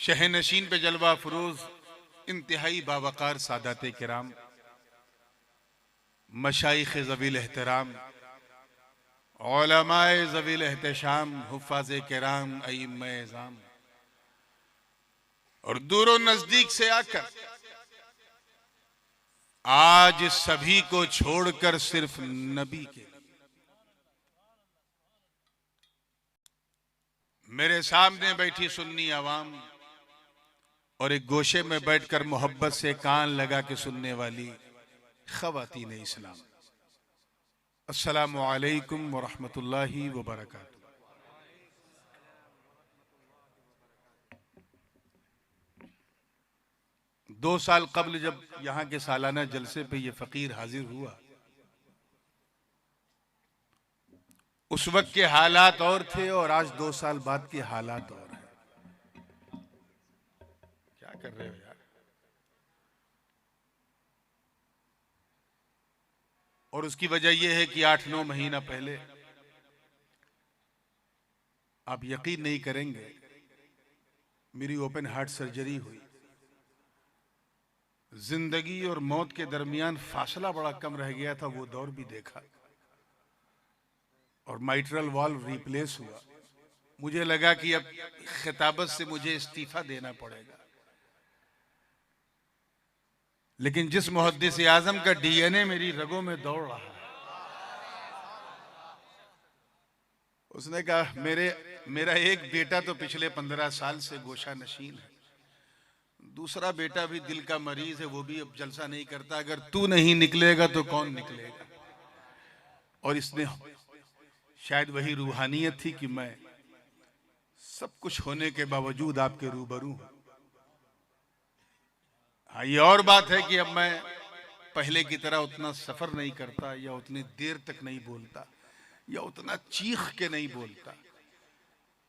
शहनशीन पे जलवा फरोज इंतहाई बावकार सादाते किराम, मशाइख ज़वील एहतराम, उलमाए ज़वील एहतशाम, हुफ़ाज़े किराम, अइम्माए इज़ाम और दूरो नजदीक से आकर आज सभी को छोड़कर सिर्फ नबी के मेरे सामने बैठी सुन्नी आवाम और एक गोशे में बैठकर मोहब्बत से कान लगा के सुनने वाली ख़वातीन इस्लाम, अस्सलामु अलैकुम व रहमतुल्लाहि व बरकातुहू। 2 साल कबल जब यहाँ के सालाना जलसे पे ये फकीर हाजिर हुआ, उस वक्त के हालात और थे और आज 2 साल बाद के हालात और हैं। क्या कर रहे हो यार? और उसकी वजह यह है कि 8-9 महीना पहले, आप यकीन नहीं करेंगे, मेरी ओपन हार्ट सर्जरी हुई। जिंदगी और मौत के दरमियान फासला बड़ा कम रह गया था, वो दौर भी देखा और माइट्रल वाल्व रिप्लेस हुआ। मुझे लगा कि अब खिताबत से मुझे इस्तीफा देना पड़ेगा, लेकिन जिस मुहद्दिस आजम का डीएनए मेरी रगों में दौड़ रहा है, उसने कहा मेरा एक बेटा तो पिछले 15 साल से गोशा नशीन है, दूसरा बेटा भी दिल का मरीज है, वो भी अब जलसा नहीं करता, अगर तू नहीं निकलेगा तो कौन निकलेगा। और इसने शायद वही रूहानियत थी कि मैं सब कुछ होने के बावजूद आपके रूबरू हूं। हाँ, ये और बात है कि अब मैं पहले की तरह उतना सफर नहीं करता या उतनी देर तक नहीं बोलता या उतना चीख के नहीं बोलता,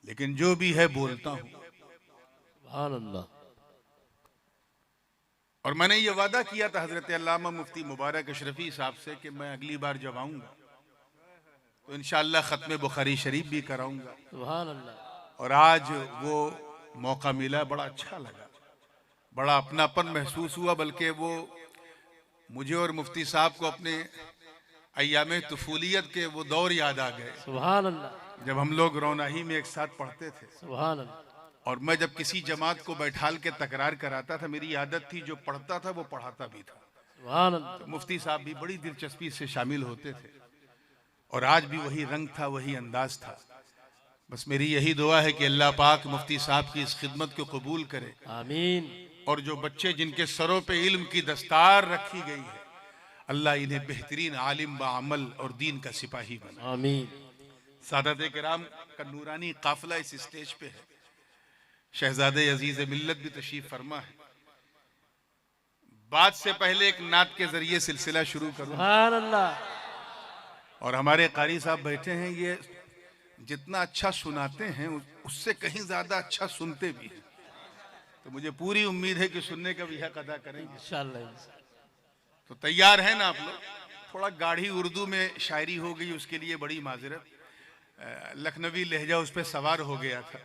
लेकिन जो भी है बोलता हूं। सुभान अल्लाह। और मैंने ये वादा किया था हजरत अल्लामा मुफ्ती मुबारक अशरफी साहब से कि मैं अगली बार जब आऊंगा तो इंशाअल्लाह खत्म बुखारी शरीफ भी कराऊंगा। सुभान अल्लाह। और आज वो मौका मिला, बड़ा अच्छा लगा, बड़ा अपनापन महसूस हुआ, बल्कि वो मुझे और मुफ्ती साहब को अपने अय्यामे तुफूलियत के वो दौर याद आ गए। सुभान अल्लाह। जब हम लोग रौनाही में एक साथ पढ़ते थे। सुभान अल्लाह। और मैं जब किसी जमात को बैठाल के तकरार कराता था, मेरी आदत थी जो पढ़ता था वो पढ़ाता भी था। सुभान अल्लाह। तो मुफ्ती साहब भी बड़ी दिलचस्पी से शामिल होते थे और आज भी वही रंग था, वही अंदाज था। बस मेरी यही दुआ है कि अल्लाह पाक मुफ्ती साहब की इस खिदमत को कबूल करे। आमीन। और जो बच्चे जिनके सरों पे इल्म की दस्तार रखी गई है, अल्लाह इन्हें बेहतरीन आलिम बाअमल और दीन का सिपाही बना। आमीन। सादत किराम का नूरानी काफिला इस स्टेज पे है। शहजादे अजीज मिल्लत भी तशरीफ फरमा है। बात से पहले एक नात के जरिए सिलसिला शुरू करूं। सुभान अल्लाह। और हमारे कारी साहब बैठे हैं, ये जितना अच्छा सुनाते हैं उससे कहीं ज्यादा अच्छा सुनते भी हैं, तो मुझे पूरी उम्मीद है कि सुनने का भी हक अदा करेंगे इंशाअल्लाह। तो तैयार है ना आप लोग? थोड़ा गाढ़ी उर्दू में शायरी हो गई, उसके लिए बड़ी माजरत, लखनवी लहजा उस पर सवार हो गया था,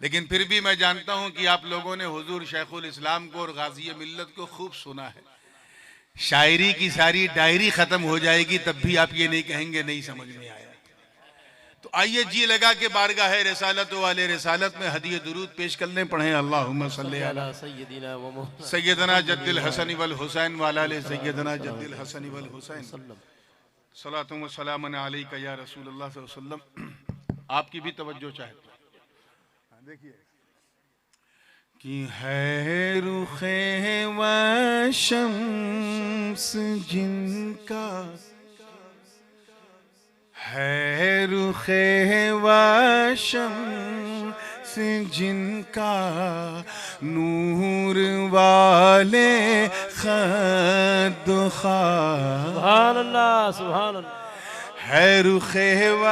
लेकिन फिर भी मैं जानता हूं कि आप लोगों ने हुजूर शेखुल इस्लाम को और गाजी मिल्लत को खूब सुना है। शायरी की सारी डायरी खत्म हो जाएगी तब भी आप ये नहीं कहेंगे नहीं समझ में आया। तो आइए जी लगा के बारगाह है रिसालत वाले रिसालत में हदिया दुरूद पेश करने पढ़े। अल्लाहुम्मा सल्ली अला सैयदना जद्दिल हसन वल हुसैन व अला सैयदना जद्दिल हसन वल हुसैन सलातु व सलामुन अलैका या रसूलुल्लाह सल्लल्लाहु अलैहि वसल्लम। आपकी भी तवज्जो चाहते हैं, देखिए कि है रुखे व शम्स जिनका, है रुखे व शम्स जिनका, नूर वाले खद्दो ख़ाल। सुभान अल्लाह। सुभान अल्लाह। है रुखे व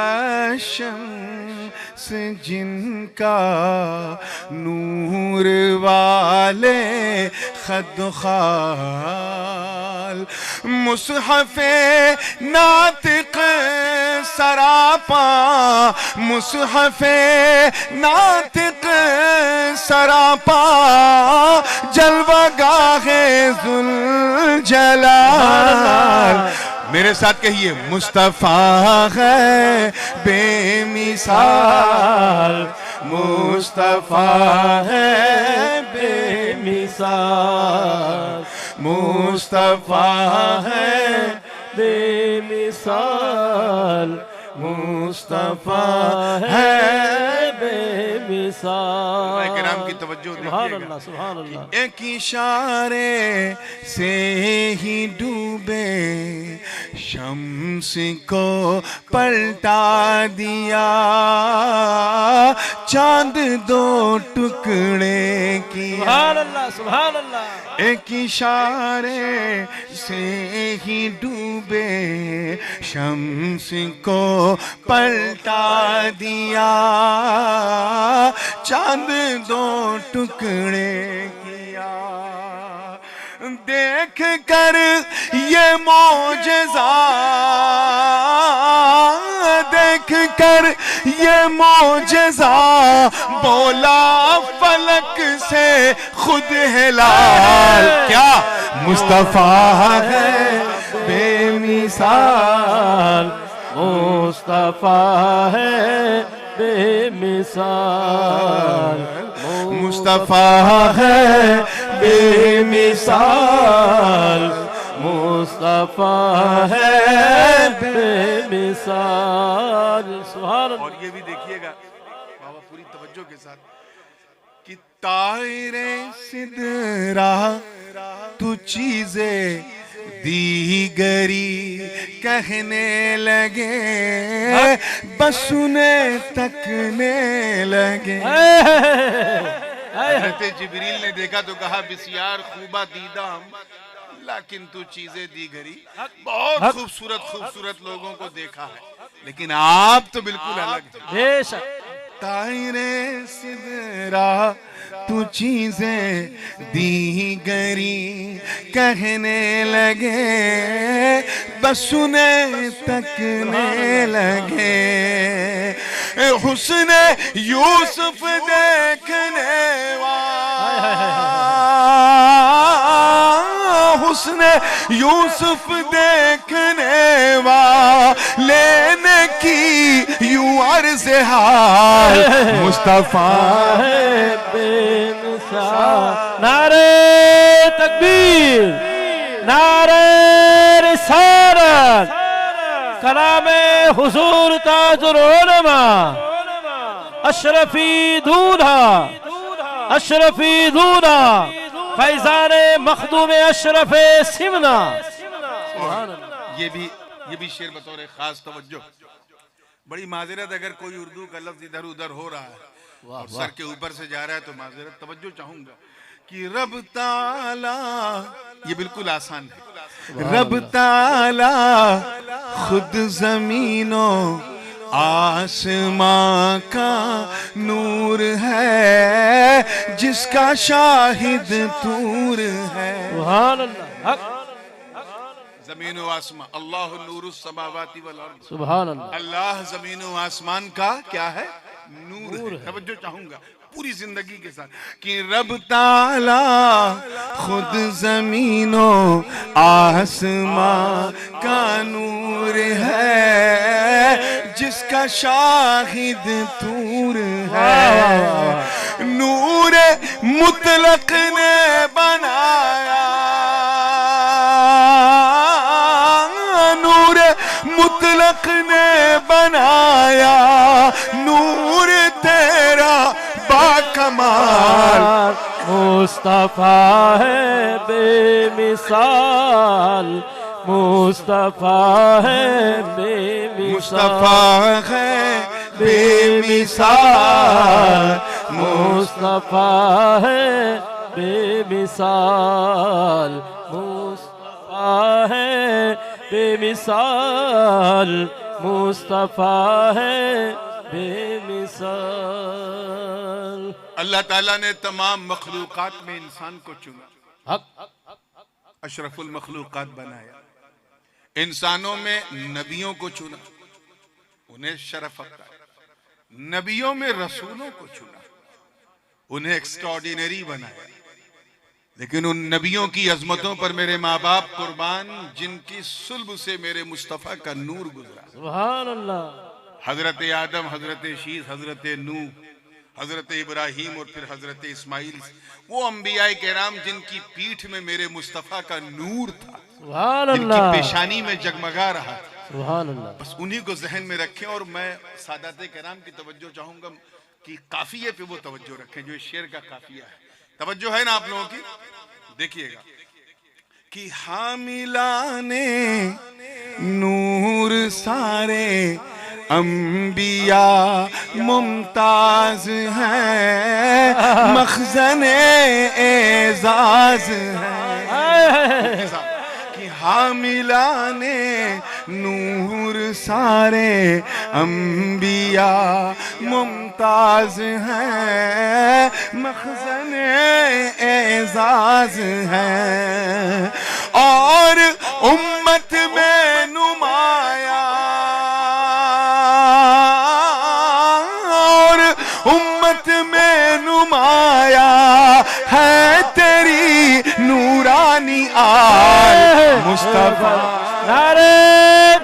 शम्स जिनका, नूर वाले खद्दो ख़ाल। मुसहफ़े नातिक़ सरापा, मुसहफ़े नातिक़ सरापा जलवागाहे जुल जलाल। मेरे साथ कहिए, मुस्तफा है बेमिसाल, मुस्तफा है बेमिसाल, मुस्तफा है बेमिसाल, मुस्तफा है बेमिसाल। किराम की तवज्जो देखिएगा, सुभान अल्लाह। एक इशारे से ही डूबे शम्स को पलटा दिया, चांद दो टुकड़े किया। सुभान अल्लाह, सुभान अल्लाह। एक इशारे से ही डूबे शम्स को पलटा दिया, चांद दो टुकड़े किया। देख कर ये मौजज़ा, देख कर ये मौजज़ा, बोला फलक से खुद है लाल। क्या मुस्तफा है बेमिसाल, मुस्तफा है बेमिसाल, मुस्तफा है बेमिसाल, मुस्तफा है बेमिसाल। सुभान अल्लाह। और ये भी देखिएगा बाबा पूरी तवज्जो के साथ कि तायरे सिदरा तू चीजें दीगरी कहने लगे, बस उन्हें तकने लगे। हज़रत जिब्रील ने देखा तो कहा, बिस्यार खूबा दीदाम लेकिन तू चीजें दीगरी। बहुत खूबसूरत खूबसूरत लोगों को देखा है, लेकिन आप तो बिल्कुल अलग हैं। बेशक। तायरे सिदरा तू चीजें दीगरी कहने लगे, बस उन्हें तकने लगे। हुस्न यूसुफ देखने हुस्न यूसुफ देखने लेने की यूं अर्ज़ हाल, मुस्तफा है बेमिसाल। नारे तकबीर, नारे रिसालत, कलामे हुजूर ताजुल उलमा, अशरफी दूल्हा, अशरफी दूल्हा, फैजाने मखदूम अशरफ सिमना। ये भी शेर बतौर खास तवज्जो। बड़ी माजरत अगर कोई उर्दू का लफ्ज इधर उधर हो रहा है और सर के ऊपर से जा रहा है तो माजरत, तवज्जो चाहूंगा कि रब ताला, ये बिल्कुल आसान है, रब ताला खुद जमीनों आसमां का नूर है, जिसका शाहिद तूर है। सुभान अल्लाह। जमीन व आसमां, अल्लाह नूरुस समावाति वल अर्द। सुभान अल्लाह। अल्लाह जमीन व आसमान का क्या है? नूर है। तवज्जो चाहूंगा पूरी जिंदगी के साथ कि रब ताला खुद जमीनों आसमां का नूर है, जिसका शाहिद तूर है। नूर मुतलक ने बनाया, नूर मुतलक ने बनाया, नूर तेरा बाकमाल। मुस्तफा है बेमिसाल, मुस्तफा है मुस्तफा बेमिसाल, है बेमिसाल, मुस्तफा है बेमिसाल, मुस्तफा है बेमिसाल, मुस्तफा है बेमिसाल। अल्लाह ताला ने तमाम मखलूकात में इंसान को चुना, अशरफुल मखलूकात बनाया। इंसानों में नबियों को चुना, उन्हें शरफ अता। नबियों में रसूलों को चुना, उन्हें एक्स्ट्राऑर्डिनरी बनाया। लेकिन उन नबियों की अजमतों पर मेरे माँ बाप कुर्बान, जिनकी सुल्ब से मेरे मुस्तफ़ा का नूर गुजरा। सुभान अल्लाह। हजरत आदम, हजरत शीस, हजरत नूह, हजरत इब्राहिम और फिर हजरत इस्माइल, वो अंबिया केराम जिनकी पीठ में मेरे मुस्तफ़ा का नूर था, सुभान जिनकी अल्लाह। पेशानी में जगमगा रहा था। सुभान अल्लाह। बस उन्हीं को जहन में रखें। और मैं सादात केराम की तवज्जो चाहूंगा कि काफिये पे वो तवज्जो रखें जो इस शेर का काफिया है। तवज्जो है ना आप लोगों की? देखिएगा कि हामिलाने नूर सारे अंबिया मुमताज हैं, मखज़ने एजाज हैं। कि हामिलाने नूर सारे अंबिया मुमताज हैं, मखज़ने एजाज हैं। और उम्मत में नुमाया, और उम्मत में नुमाया है तेरी नूरानी आल मुस्तफा। नारे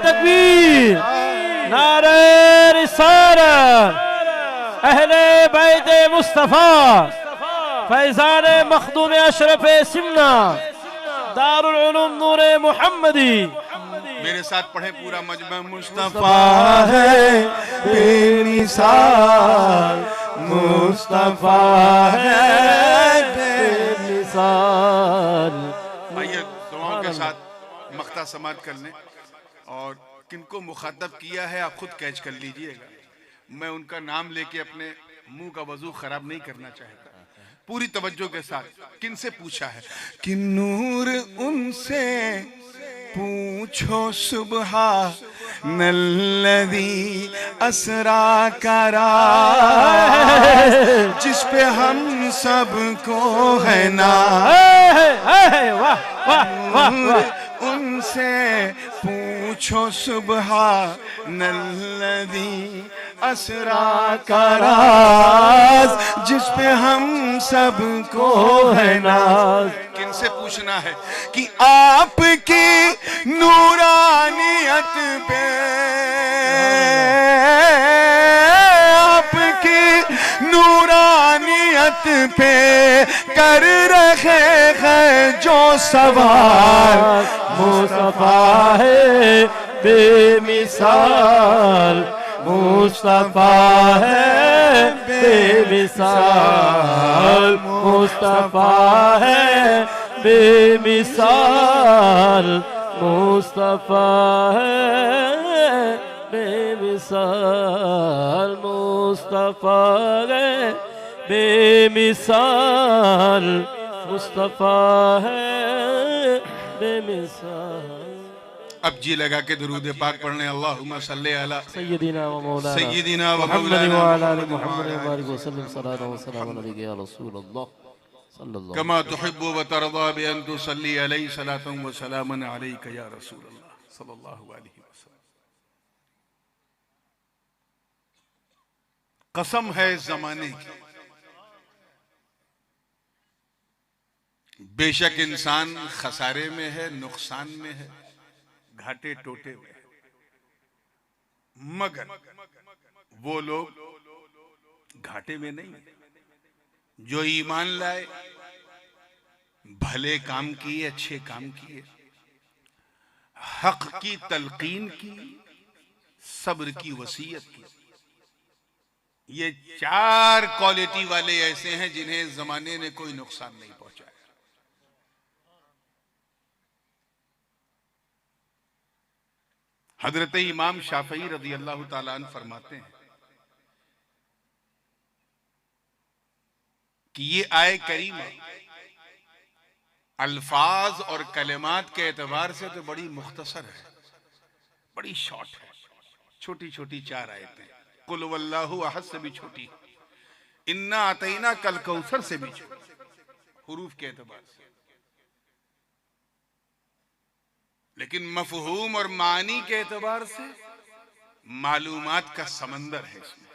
तकबीर, नारे रिसालत, अहले बैत मुस्तफा, फैजान मखदूम अशरफ सिमना, दारुल उलूम नूर मुहम्मदी। मेरे साथ पढ़े पूरा मजमा। मुस्तफा है बेमिसाल, मुस्तफा है बेमिसाल। आइए दुआओं के साथ मख्ता समात कर लें। और किनको मुखातब किया है आप खुद कैच कर लीजिएगा। मैं उनका नाम लेके अपने मुंह का वजू खराब नहीं करना चाहता। पूरी तवज्जो के साथ किन से पूछा है कि नूर उनसे पूछो सुबह नल्लज़ी असरा करा, जिस पे हम सबको है ना। वाह वाह वाह। उनसे पूछो सुबह नल्लज़ी असरा करा, जिस पे हम सबको है नाज। किन से पूछना है कि आपकी नूरानियत पे, आपकी नूरानियत पे कर रखे हैं जो सवाल। मुस्तफा है बेमिसाल, मुस्तफा है बेमिसाल, मुस्तफा है बेमिसाल, मुस्तफा है बेमिसाल, मुस्तफा है बेमिसाल, मुस्तफा है बेमिसाल। अब जी लगा के दुरूद पाक पढ़ने। अल्लाहुम्मा सल्ली अला सय्यदिना व मौलाना सय्यदिना व मुहम्मद मौलाना व अला आलि मुहम्मद व बारिक व सल्लिम सलातो व सलाम अलैका या रसूलल्लाह सल्लल्लाहु कमा तुहिब्बु व तरदा बि अन तुसल्ली अलैहि सलातन व सलामन अलैका या रसूलल्लाह सल्लल्लाहु अलैहि वसल्लम। कसम है जमाने की, बेशक इंसान खसारे में है, नुकसान में है, घाटे टोटे में है, मगर वो लोग घाटे में नहीं जो ईमान लाए, भले काम किए, अच्छे काम किए, हक की तलकीन की, सब्र की वसीयत की। ये चार क्वालिटी वाले ऐसे हैं जिन्हें जमाने ने कोई नुकसान नहीं पहुंचाया। हजरत इमाम शाफई रज़ी अल्लाह ताला अन्हु फरमाते हैं कि ये आय करीमा अल्फाज और कलिमात के एतबार से तो बड़ी मुख्तसर है, बड़ी शॉर्ट है, छोटी छोटी चार आयतें। कुल वल्लाहु अहद से भी छोटी, इन्ना अतैना कल कौसर से भी छोटी, हुरूफ के एतबार से। लेकिन मफहूम और मानी के एतबार से मालूमात का समंदर है इसमें।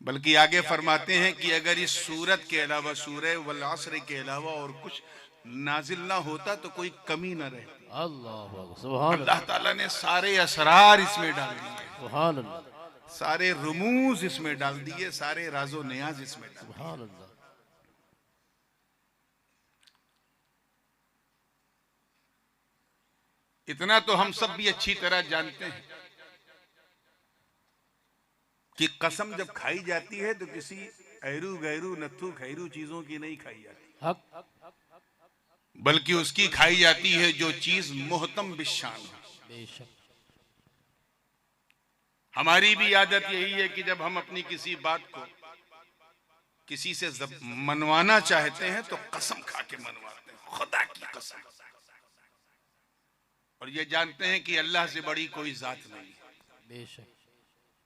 बल्कि आगे फरमाते हैं कि अगर इस सूरत के अलावा सूरह वल असर के अलावा और कुछ नाजिल ना होता तो कोई कमी ना रहती। अल्लाह अकबर, सुभान अल्लाह ताला ने सारे असरार इसमें डाल दिए, सुभान अल्लाह, सारे रुमूज इसमें डाल दिए, सारे राजो नियाज इसमें डाल दिए। सुभान अल्लाह। इतना तो हम सब भी अच्छी तरह जानते हैं कि कसम जब खाई जाती है तो किसी ऐरू गैरू नथु खैरू चीजों की नहीं खाई जाती, हक बल्कि उसकी खाई जाती है जो चीज मोहतम बिशान है। बेशक, हमारी भी आदत यही है कि जब हम अपनी किसी बात को किसी से मनवाना चाहते हैं तो कसम खा के मनवाते हैं, खुदा की कसम, और ये जानते हैं कि अल्लाह से बड़ी कोई जात नहीं है, बेशक,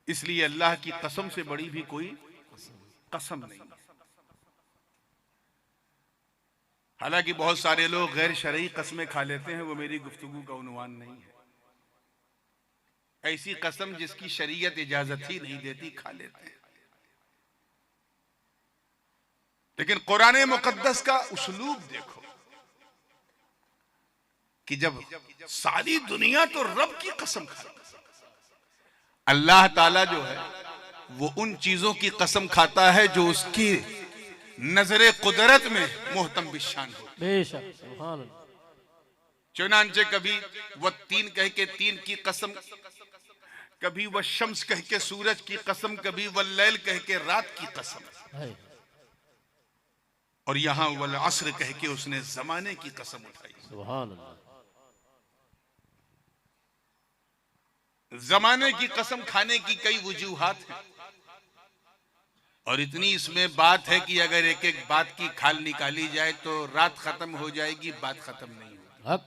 इसलिए अल्लाह की कसम से बड़ी भी कोई कसम नहीं है। हालांकि बहुत सारे लोग गैर शरई कसमें खा लेते हैं, वो मेरी गुफ्तगू का उन्वान नहीं है। ऐसी कसम जिसकी शरीयत इजाजत ही नहीं देती खा लेते हैं। लेकिन कुरान मुकद्दस का उस्लूब देखो कि जब सारी दुनिया तो रब की कसम खाती, अल्लाह ताला जो है वो उन चीजों की कसम खाता है जो उसकी नजरे कुदरत में मोहतम बिशान हो। बेशक, सुभान अल्लाह। चुनांचे कभी वह तीन कह के तीन की कसम, कभी वह शम्स कह के सूरज की कसम, कभी वह लैल कह के रात की कसम, है, और यहां वल असर कह के उसने जमाने की कसम उठाई। सुभान अल्लाह। जमाने की कसम खाने की कई वजूहात हैं, और इतनी इसमें बात है कि अगर एक एक बात की खाल निकाली जाए तो रात खत्म हो जाएगी, बात खत्म नहीं होगी। हक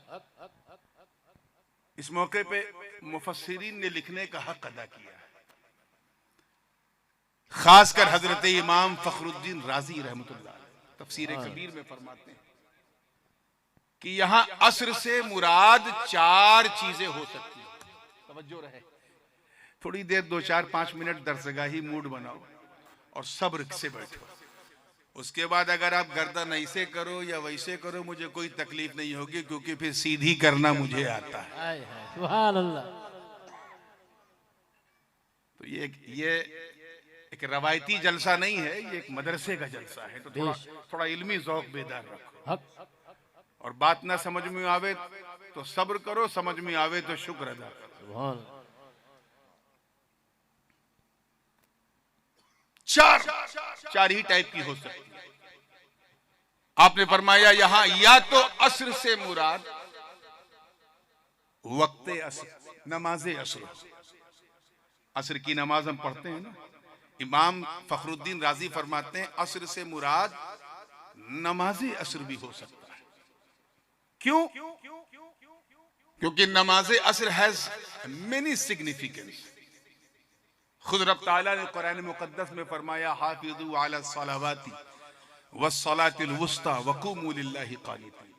इस मौके पे मुफस्सिरीन ने लिखने का हक अदा किया है, खासकर हजरत इमाम फखरुद्दीन राजी रहमतुल्लाह अलैह तफसीर कबीर में फरमाते हैं कि यहां असर से मुराद चार चीजें हो सकती हैं। तवज्जो रहे, थोड़ी देर 2 4 5 मिनट दरसगाही मूड बनाओ और सब्र से बैठो। उसके बाद अगर आप गर्दन ऐसे करो या वैसे करो मुझे कोई तकलीफ नहीं होगी, क्योंकि फिर सीधी करना मुझे आता है। सुभान अल्लाह। तो ये एक रवायती जलसा नहीं है, ये एक मदरसे का जलसा है। तो थोड़ा इल्मी ज़ौक़ बेदार रखो, हक और बात ना समझ में आवे तो सब्र करो, समझ में आवे तो शुक्र अदा करो। सुभान अल्लाह। चार ही टाइप की हो सकती है। आपने फरमाया यहां या तो असर से मुराद वक्ते असर, नमाजे असर, असर की नमाज हम पढ़ते हैं ना। इमाम फखरुद्दीन राजी फरमाते हैं असर से मुराद नमाजे असर भी हो सकता है। क्यों? क्योंकि नमाजे असर हैज मेनी सिग्निफिकेंस। खुद रब ताला ने कुरान मुकद्दस में फरमाया हाफिज़ू अला सलावाति वस्सलातिल वुस्ता वक़ूमू लिल्लाहि क़ानितीन,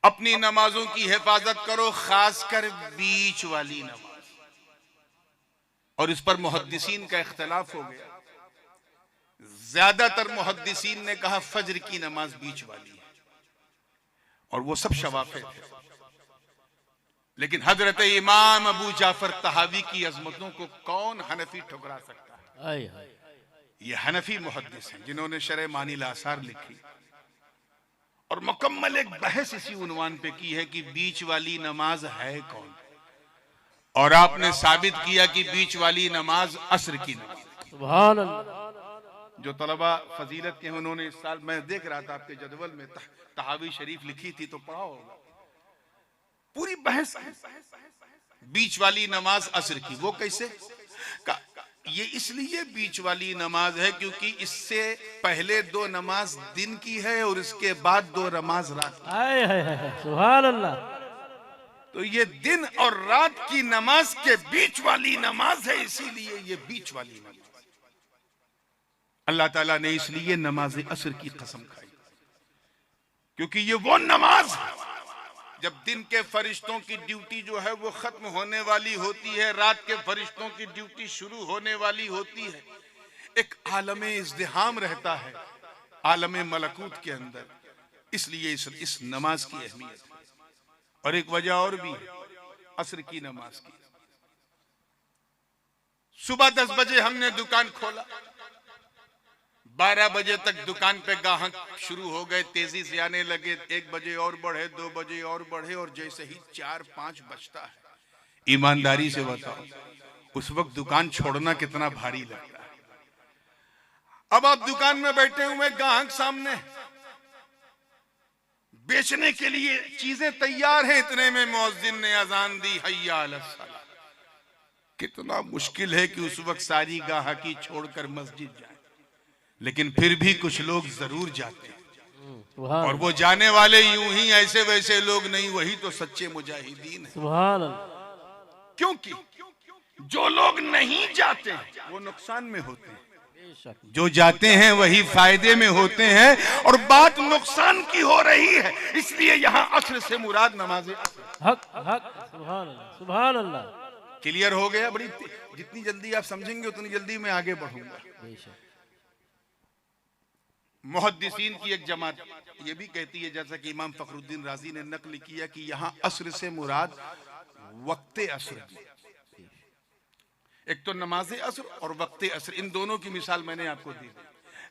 अपनी नमाजों की हिफाजत करो, खासकर बीच वाली नमाज। और इस पर मुहद्दिसीन का इख्तिलाफ हो गया। ज्यादातर मुहद्दिसीन ने कहा फज्र की नमाज बीच वाली है, और वो सब शवाफे थे। लेकिन हजरत इमाम अबू जाफर तहावी की अजमतों को कौन हनफी ठुकरा सकता है? ये हनफी मुहद्दिस हैं जिन्होंने शरह मानिल आसार लिखी, और मुकम्मल एक बहस इसी उन्वान पे की है कि बीच वाली नमाज है कौन। और आपने साबित किया कि बीच वाली नमाज असर की नमाज। सुभान अल्लाह। जो तलबा फजीलत के हैं उन्होंने इस साल, मैं देख रहा था आपके जदवल में तहावी शरीफ लिखी थी तो पढ़ा होगा, पूरी बहस बीच वाली नमाज असर की। वो कैसे? ये इसलिए बीच वाली नमाज है क्योंकि इससे पहले 2 नमाज दिन की है और इसके बाद 2 नमाज रात की। सुभान अल्लाह। तो ये दिन और रात की नमाज के बीच वाली नमाज है, इसीलिए ये बीच वाली नमाज। अल्लाह ताला ने इसलिए नमाज असर की कसम खाई क्योंकि ये वो नमाज है जब दिन के फरिश्तों की ड्यूटी जो है वो खत्म होने वाली होती है, रात के फरिश्तों की ड्यूटी शुरू होने वाली होती है। एक आलमे इज़्दिहाम रहता है आलमे मलकूत के अंदर, इसलिए इस नमाज की अहमियत है। और एक वजह और भी है असर की नमाज की। सुबह 10 बजे हमने दुकान खोला, 12 बजे तक दुकान पे ग्राहक शुरू हो गए, तेजी से आने लगे। 1 बजे और बढ़े, 2 बजे और बढ़े, और जैसे ही 4-5 बजता है, ईमानदारी से बताओ उस वक्त दुकान छोड़ना कितना भारी लगता है। अब आप दुकान में बैठे हुए, ग्राहक सामने, बेचने के लिए चीजें तैयार हैं, इतने में मुअज्जिन ने अजान दी, हय्या अलस सलाह। कितना मुश्किल है कि उस वक्त सारी गाहकी छोड़कर मस्जिद जाए, लेकिन फिर भी कुछ लोग जरूर जाते हैं। और वो जाने वाले यूं ही ऐसे वैसे लोग नहीं, वही तो सच्चे मुजाहिदीन हैं। सुभान अल्लाह। क्योंकि जो लोग नहीं जाते हैं वो नुकसान में होते हैं, जो जाते हैं वही फायदे में होते हैं। और बात नुकसान की हो रही है, इसलिए यहाँ असर से मुराद नमाज हक हक। सुभान अल्लाह, सुभान अल्लाह। क्लियर हो गया? बड़ी जितनी जल्दी आप समझेंगे उतनी जल्दी मैं आगे बढ़ूंगा। मुहद्दिसीन की एक जमात ये भी कहती है, जैसा कि इमाम फखरुद्दीन राजी ने नकल किया, कि यहाँ असर से मुराद वक्ते असर। एक तो नमाज असर और वक्ते असर, इन दोनों की मिसाल मैंने आपको दी।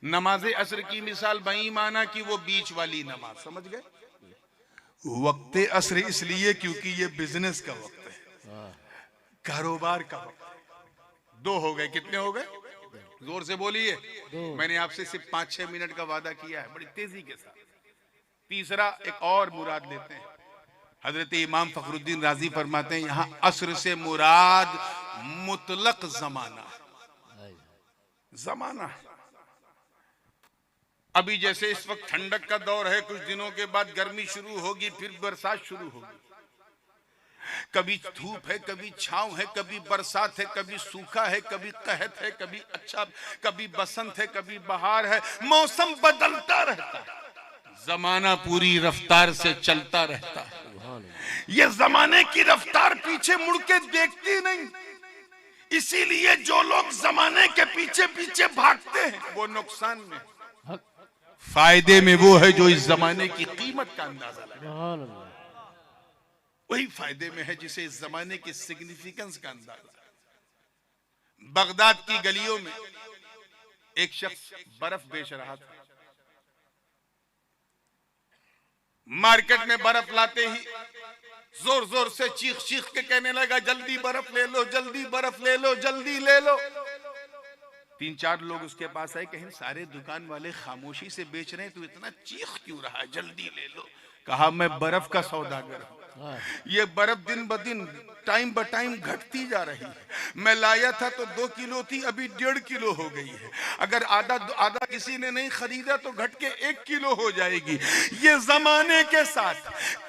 नमाज असर की मिसाल बई माना कि वो बीच वाली नमाज, समझ गए? वक्ते असर इसलिए क्योंकि ये बिजनेस का वक्त है, कारोबार का वक्त। 2 हो गए, कितने हो गए? जोर से बोलिए। मैंने आपसे सिर्फ 5-6 मिनट का वादा किया है, बड़ी तेजी के साथ। तीसरा एक और मुराद लेते हैं। हजरत इमाम फखरुद्दीन राजी फरमाते हैं, यहाँ असर से मुराद मुतलक जमाना। जमाना अभी जैसे इस वक्त ठंडक का दौर है, कुछ दिनों के बाद गर्मी शुरू होगी, फिर बरसात शुरू होगी। कभी धूप है, कभी छांव है, कभी बरसात है, कभी सूखा है, कभी कहत है, कभी अच्छा, कभी बसंत है, कभी बहार है। मौसम बदलता रहता है, जमाना पूरी रफ्तार से चलता रहता है। ये जमाने की रफ्तार पीछे मुड़ के देखती नहीं, इसीलिए जो लोग जमाने के पीछे पीछे भागते हैं वो नुकसान में। फायदे में वो है जो इस जमाने की कीमत का अंदाजा लगाए, वही फायदे में है जिसे इस जमाने की सिग्निफिकेंस का अंदाजा। बगदाद की गलियों में एक शख्स बर्फ बेच रहा था। मार्केट में बर्फ लाते ही जोर जोर से चीख चीख के कहने लगा, जल्दी बर्फ ले लो, जल्दी बर्फ ले लो, जल्दी ले लो। 3-4 लोग उसके पास आए, कहीं सारे दुकान वाले खामोशी से बेच रहे हैं, तो इतना चीख क्यों रहा है, जल्दी ले लो। कहा, मैं बर्फ का सौदागर हूं, ये बर्फ दिन ब दिन टाइम ब टाइम घटती जा रही है। मैं लाया था तो 2 किलो थी, अभी 1.5 किलो हो गई है। अगर आधा किसी ने नहीं खरीदा तो घट के 1 किलो हो जाएगी। ये जमाने के साथ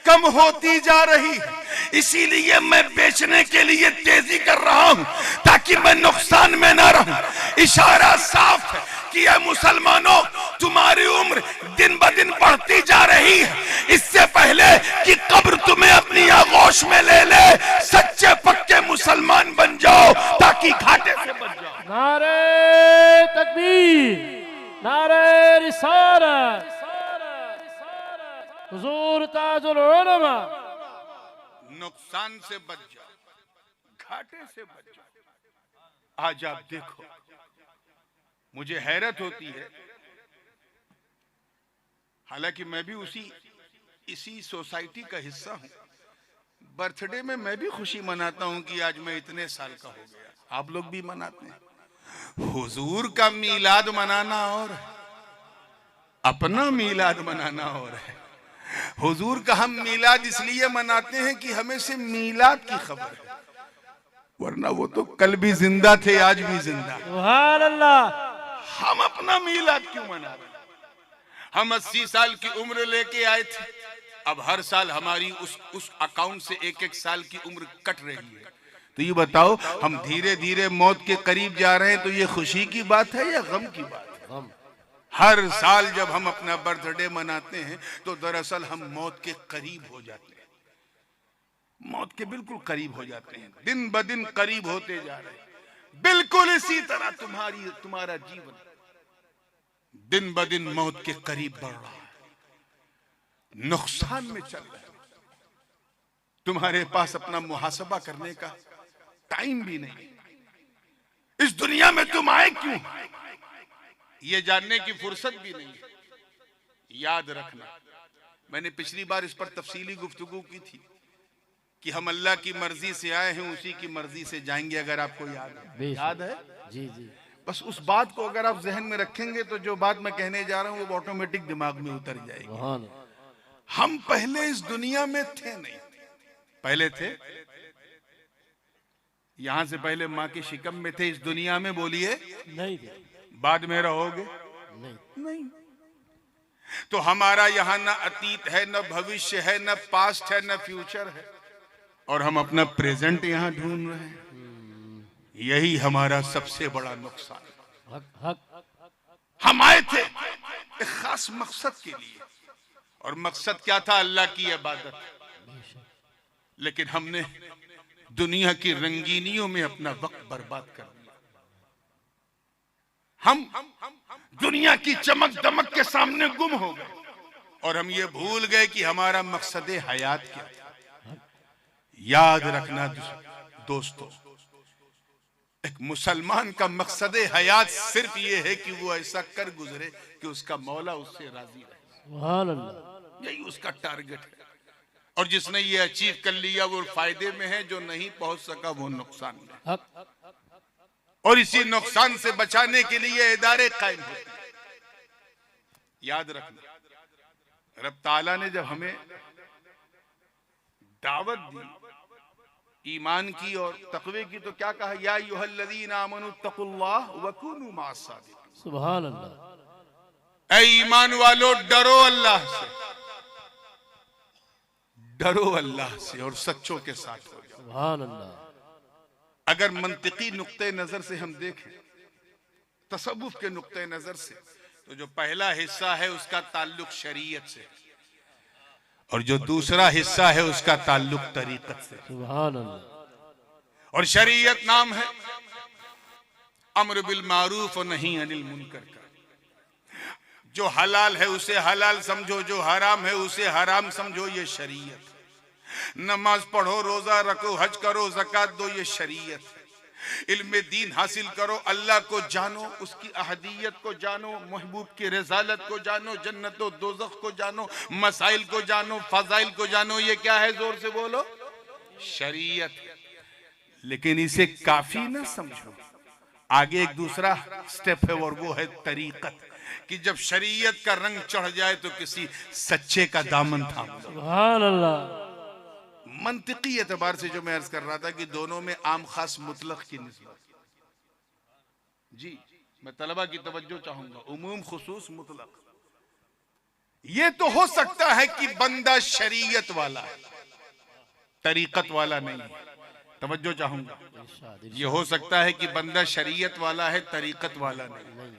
कम होती जा रही है, इसीलिए मैं बेचने के लिए तेजी कर रहा हूं ताकि मैं नुकसान में ना रहूं। इशारा साफ है कि ये मुसलमानों, तुम्हारी उम्र दिन ब दिन बढ़ती जा रही है। इससे पहले कि कब्र तुम्हें अपनी आगोश में ले ले, सच्चे पक्के मुसलमान बन जाओ ताकि घाटे से बच जाओ। नारे तकबीर, नारे रिसालत, हुजूर ताजुल उलमा। नुकसान से बच जाओ, घाटे से बच जाओ। आज आप देखो, मुझे हैरत होती है, हालांकि मैं भी इसी सोसाइटी का हिस्सा हूं। बर्थडे में मैं भी खुशी मनाता हूं कि आज मैं इतने साल का हो गया। आप लोग भी मनाते हैं। हुजूर का मीलाद मनाना और अपना मीलाद मनाना और है। हुजूर का हम मीलाद इसलिए मनाते हैं कि हमें से मीलाद की खबर है, वरना वो तो कल भी जिंदा थे, आज भी जिंदा। सुभान अल्लाह। हम अपना मीलाद क्यों मना रहे? हम 80 साल की उम्र लेके आए थे, अब हर साल हमारी उस अकाउंट से 1-1 साल की उम्र कट रही है। तो ये बताओ, हम धीरे धीरे मौत के करीब जा रहे हैं, तो ये खुशी की बात है या गम की बात है? हर साल जब हम अपना बर्थडे मनाते हैं तो दरअसल हम मौत के करीब हो जाते हैं, मौत के बिल्कुल करीब हो जाते हैं, दिन ब दिन करीब होते जा रहे हैं। बिल्कुल इसी तरह तुम्हारा जीवन दिन ब दिन मौत के करीब बढ़ रहा है, नुकसान में चल रहा है। तुम्हारे पास अपना मुहासबा करने का टाइम भी नहीं। इस दुनिया में तुम आए क्यों, ये जानने की फुर्सत भी नहीं। याद रखना, मैंने पिछली बार इस पर तफसीली गुफ्तगू की थी कि हम अल्लाह की मर्जी से आए हैं, उसी की मर्जी से जाएंगे। अगर आपको याद है जी जी, बस उस बात को अगर आप जहन में रखेंगे तो जो बात मैं कहने जा रहा हूं वो ऑटोमेटिक दिमाग में उतर जाएगी। हम पहले इस दुनिया में थे नहीं, पहले थे यहां से पहले माँ की शिकम में थे। इस दुनिया में बोलिए नहीं थे, बाद में रहोगे नहीं। तो हमारा यहाँ न अतीत है, न भविष्य है, न पास्ट है, न फ्यूचर है, और हम अपना प्रेजेंट यहाँ ढूंढ रहे हैं। यही हमारा सबसे बड़ा नुकसान। हम आए थे एक खास मकसद के लिए, और मकसद क्या था? अल्लाह की इबादत। लेकिन हमने दुनिया की रंगीनियों में अपना वक्त बर्बाद कर दिया। हम दुनिया की चमक दमक के सामने गुम हो गए, और हम ये भूल गए कि हमारा मकसद हयात क्या था। याद रखना दोस्तों, एक मुसलमान का मकसद हयात सिर्फ ये है कि वो ऐसा कर गुजरे कि उसका मौला उससे राजी रहे। सुभान अल्लाह, यही उसका टारगेट है। और जिसने ये अचीव कर लिया वो फायदे में है, जो नहीं पहुंच सका वो नुकसान में। और इसी नुकसान से बचाने के लिए इदारे कायम होते हैं। याद रखना, रब ताला ने जब हमें दावत दी ईमान की और तकवे की तो क्या कहा? या अय्युहल्लज़ीना आमनू तक़ुल्लाह व कूनू मअस सादिक़ीन। सुभान अल्लाह, ऐ ईमान वालों डरो अल्लाह से, डरो अल्लाह से और सच्चों के साथ हो जाओ। सुभान अल्लाह। अगर मंतिकी नुक्ते नजर से हम देखें, तसव्वुफ के नुक्ते नजर से, तो जो पहला हिस्सा है उसका ताल्लुक शरीयत से, और जो दूसरा हिस्सा है उसका ताल्लुक तरीकत से। सुभान अल्लाह। और शरीयत नाम है अम्र बिल मारूफ और नही अनिल मुनकर का। जो हलाल है उसे हलाल समझो, जो हराम है उसे हराम समझो, ये शरीयत। नमाज पढ़ो, रोजा रखो, हज करो, ज़कात दो, ये शरीयत है। इल्म दीन हासिल करो, अल्लाह को जानो, उसकी अहदियत को जानो, महबूब की रज़ालत को जानो, जन्नत और दोज़ख को जानो, मसाइल को जानो, फज़ाइल को जानो। ये क्या है? जोर से बोलो, शरीयत। लेकिन इसे काफी ना समझो, आगे एक दूसरा स्टेप है और वो है तरीकत, कि जब शरीयत का रंग चढ़ जाए तो किसी सच्चे का दामन थाम लो। सुभान अल्लाह। मंतिकी एतबार से जो मैं अर्ज कर रहा था कि दोनों में आम खास मुतलक की निस्बत। जी, मैं तलबा की तवज्जो चाहूंगा, उमूम खुसूस मुतलक। ये तो हो सकता है कि बंदा शरीयत वाला है, तरीकत वाला नहीं है। तवज्जो चाहूंगा, ये हो सकता है कि बंदा शरीयत वाला है, तरीकत वाला नहीं।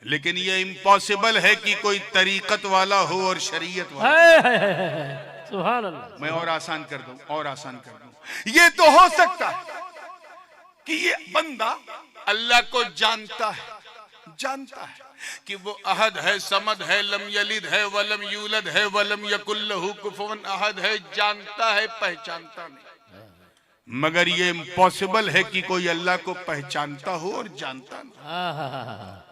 लेकिन ये इम्पॉसिबल है कि कोई तरीकत वाला हो और शरीयत वाला। सुभान अल्लाह। मैं और आसान कर दूं, ये तो हो सकता है कि ये बंदा अल्लाह को जानता है कि वो अहद है, समद है, लम यलिद है, वलम यूलद है, वलम यकुल लहू कुफुवन अहद है, जानता है, पहचानता नहीं। मगर ये इम्पॉसिबल है कि कोई अल्लाह को पहचानता हो और जानता नहीं।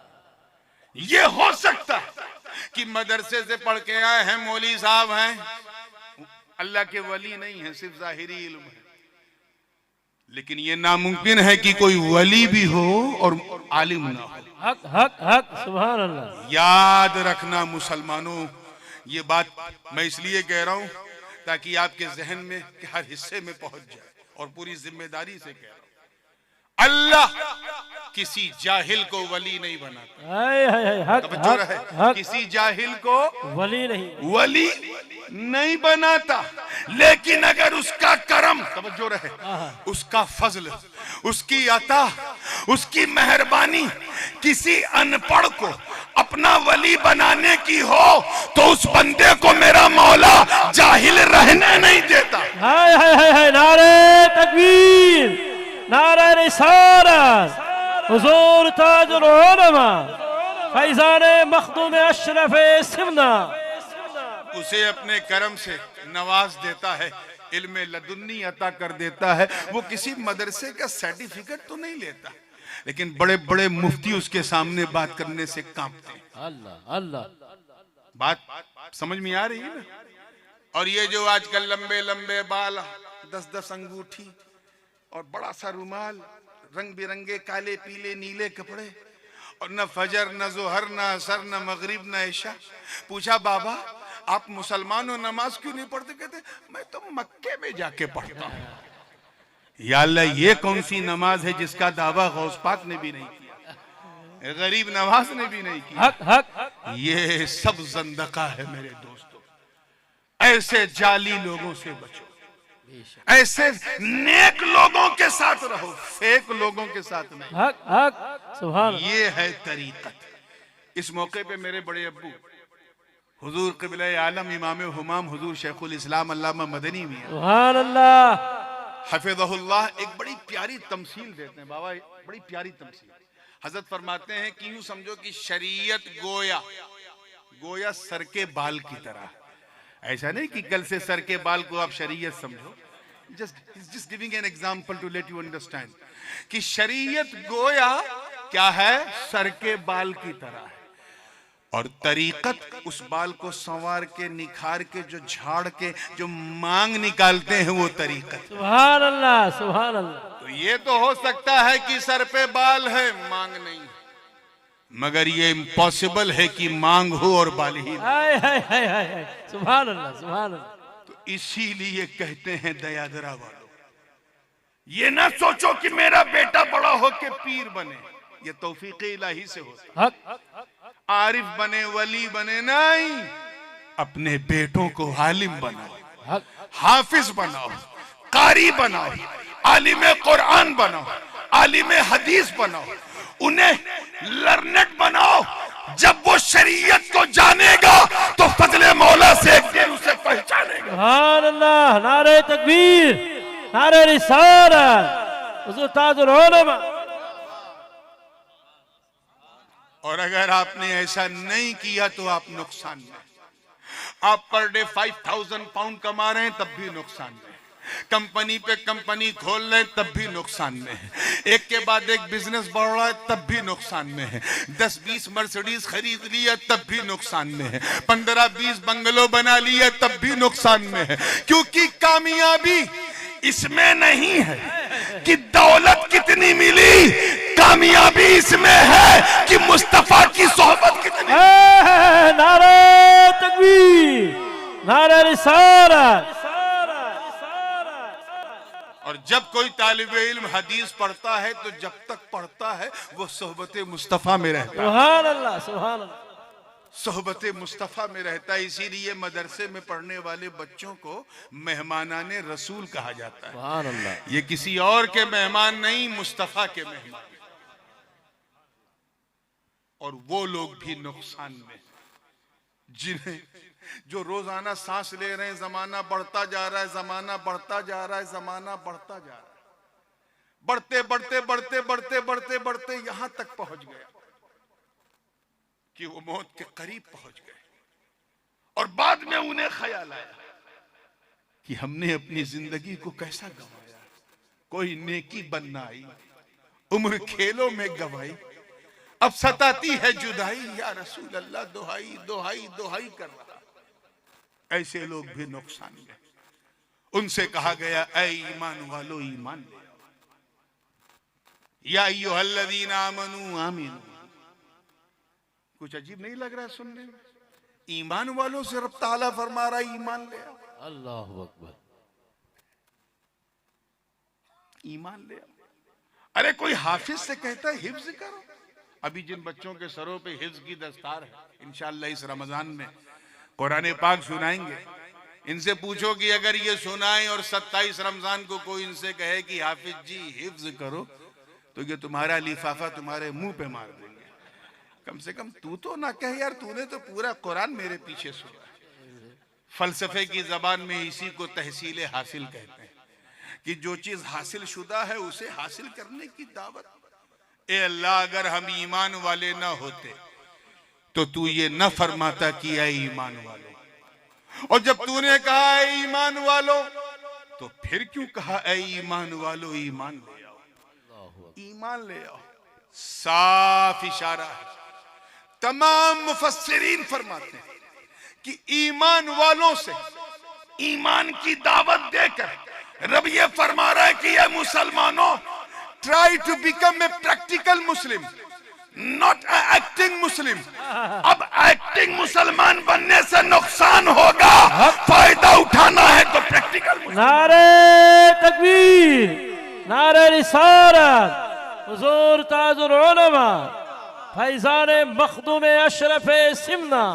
ये हो सकता है कि मदरसे से पढ़ के आए हैं, मौलवी साहब हैं, अल्लाह के वली नहीं है, सिर्फ जाहिरी इल्म है। लेकिन ये नामुमकिन है कि कोई वली भी हो और आलिम ना हो। हक हक हक, सुभान अल्लाह। याद रखना मुसलमानों, ये बात मैं इसलिए कह रहा हूं ताकि आपके जहन में हर हिस्से में पहुंच जाए, और पूरी जिम्मेदारी से कह रहा हूं, अल्लाह किसी जाहिल को वली नहीं बनाता। किसी जाहिल को वली नहीं बनाता। लेकिन अगर उसका करम, तवज्जो रहे, उसका फजल, उसकी अता, उसकी मेहरबानी किसी अनपढ़ को अपना वली बनाने की हो, तो उस बंदे को मेरा मौला जाहिल रहने नहीं देता। हाय हाय हाय, नारे तकबीर, नारे रिसालत, हुजूर ताजुल उलमा फैजान मखदूम अशरफ सिमना उसे अपने करम से नवाज देता है, इल्म लदुन्नी अता कर देता है। वो किसी मदरसे का सर्टिफिकेट तो नहीं लेता, लेकिन बड़े बड़े मुफ्ती उसके सामने बात करने से कांपते हैं। अल्लाह अल्लाह बात समझ में आ रही है ना? और ये जो आजकल लंबे लंबे बाल, 10-10 अंगूठी और बड़ा सा रुमाल, रंग बिरंगे काले पीले नीले कपड़े, और न फजर न जोहर न असर न मगरिब न ऐशा। पूछा बाबा आप मुसलमान हो, नमाज क्यों नहीं पढ़ते? कहते मैं तो मक्के में जाके पढ़ता हूँ। या अल्लाह, ये कौन सी नमाज है जिसका दावा गौस पाक ने भी नहीं किया, गरीब नवाज ने भी नहीं किया। हक हक ये सब ज़ंदका है मेरे दोस्तों। ऐसे जाली लोगों से बचो, ऐसे नेक लोगों के साथ रहो, फेक लोगों के साथ नहीं। हक हक सुभान अल्लाह। ये है तरीकत। इस मौके पे मेरे बड़े अब्बू हुजूर क़िबला आलम इमाम हुमाम हुजूर शेखुल इस्लाम अल्लामा मदनी मियां सुभान अल्लाह। हफिज़हुल्लाह एक बड़ी प्यारी तमसील देते हैं। बाबा बड़ी प्यारी तमसील हजरत फरमाते हैं कि यूं समझो कि शरीयत गोया गोया सर के बाल की तरह। ऐसा नहीं कि कल से सर के बाल को आप शरीयत समझो, just giving an example to let you understand कि शरीयत गोया क्या है, सर के बाल की तरह है, और तरीकत उस बाल को संवार के निखार के जो झाड़ के जो मांग निकालते हैं वो तरीकत। सुभान अल्लाह सुभान अल्लाह। तो ये तो हो सकता है कि सर पे बाल है मांग नहीं, मगर ये इम्पॉसिबल है कि मांग हो और बाल ही नहीं। हाय हाय हाय हाय सुभान अल्लाह सुभान अल्लाह। तो इसीलिए कहते हैं दयादरा वालों, ये ना सोचो कि मेरा बेटा बड़ा होके पीर बने, ये तौफीक इलाही से होता है। हक आरिफ बने, वली बने, नहीं, अपने बेटों को आलिम बनाओ, हक हाफिज बनाओ, कारी बनाओ, आलिम कुरान बनाओ, आलिम हदीस बनाओ, उन्हें लर्नेट बनाओ। जब वो शरीयत को जानेगा तो फजले मौला से एक दिन उसे पहचानेगा। सुभान अल्लाह। नारे तकबीर, नारे रिसालत, हुजूर ताजुल उलमा। और अगर आपने ऐसा नहीं किया तो आप नुकसान में। आप पर डे 5000 पाउंड कमा रहे हैं तब भी नुकसान में, कंपनी पे कंपनी खोल रहे हैं तब भी नुकसान में है, एक के बाद एक बिजनेस बढ़ रहा है तब भी नुकसान में है, 10-20 मर्सिडीज खरीद लिया तब भी नुकसान में है, 15-20 बंगलो बना लिया तब भी नुकसान में है। क्योंकि कामयाबी इसमें नहीं है कि दौलत कितनी मिली, कामयाबी इसमें है कि मुस्तफा की सोहबत कितनी। नारे तकबीर, नारे रिसालत। और जब कोई तालिबे इल्म हदीस पढ़ता है तो जब तक पढ़ता है वो सोहबत मुस्तफा में रहता है, सुभान अल्लाह सुभान अल्लाह। सोहबत मुस्तफा में रहता है। इसीलिए मदरसे में पढ़ने वाले बच्चों को मेहमानाने रसूल कहा जाता है। सुभान अल्लाह। ये किसी और के मेहमान नहीं, मुस्तफा के मेहमान। और वो लोग भी नुकसान में जिन्हें जो रोजाना सांस ले रहे हैं, जमाना बढ़ता जा रहा है, जमाना बढ़ता जा रहा है, जमाना बढ़ता जा रहा है, बढ़ते बढ़ते बढ़ते बढ़ते बढ़ते बढ़ते यहां तक पहुंच गया कि वो मौत के करीब पहुंच गए। और बाद में उन्हें ख्याल आया कि हमने अपनी जिंदगी को कैसा गंवाया, कोई नेकी बनना आई, उम्र खेलों में गंवाई, अब सताती है जुदाई, या रसूल अल्लाह दुहाई दुहाई दुहाई कर रहा। ऐसे लोग भी नुकसान में। उनसे कहा गया ऐ ईमान वालो ईमान ले आओ, या अय्युहल्लज़ीना आमनू आमीनू। कुछ अजीब नहीं लग रहा है सुनने में? ईमान वालों से रब ताला फरमा रहा है ईमान ले आओ, अल्लाहु अकबर। ईमान ले आओ। अरे कोई हाफिज से कहता है हिफ्ज करो। अभी जिन बच्चों के सरों पे हिफ्ज की दस्तार है, इंशाअल्लाह इस रमजान में कुरान पाक सुनाएंगे। इनसे पूछो कि अगर ये सुनाएं और 27 रमजान को कोई इनसे कहे कि हाफिज जी हिफ्ज करो, तो ये तुम्हारा लिफाफा तुम्हारे मुंह पे मार देंगे। कम से कम तू तो ना कह यार, तूने तो पूरा कुरान मेरे पीछे सुना। फलसफे की जबान में इसी को तहसील हासिल कहते हैं कि जो चीज हासिल शुदा है उसे हासिल करने की दावत। ए अल्लाह, अगर हम ईमान वाले ना होते तो तू ये न फरमाता कि ऐ ईमान वालों, और जब तूने कहा ऐ ईमान वालों तो फिर क्यों कहा ऐ ईमान वालों ईमान ले आओ, ईमान ले आओ। साफ इशारा है। तमाम मुफस्सिरीन फरमाते हैं कि ईमान वालों से ईमान की दावत देकर रब ये फरमा रहा है कि ये मुसलमानों, try to become a practical Muslim, not acting Muslim. अब एक्टिंग मुसलमान बनने से नुकसान होगा, फायदा उठाना है तो प्रैक्टिकल मुसलमान। नारे तकबीर, नारे रिसालत, हुजूर ताजुल उलमा फैजान मखदूम अशरफ सिमना।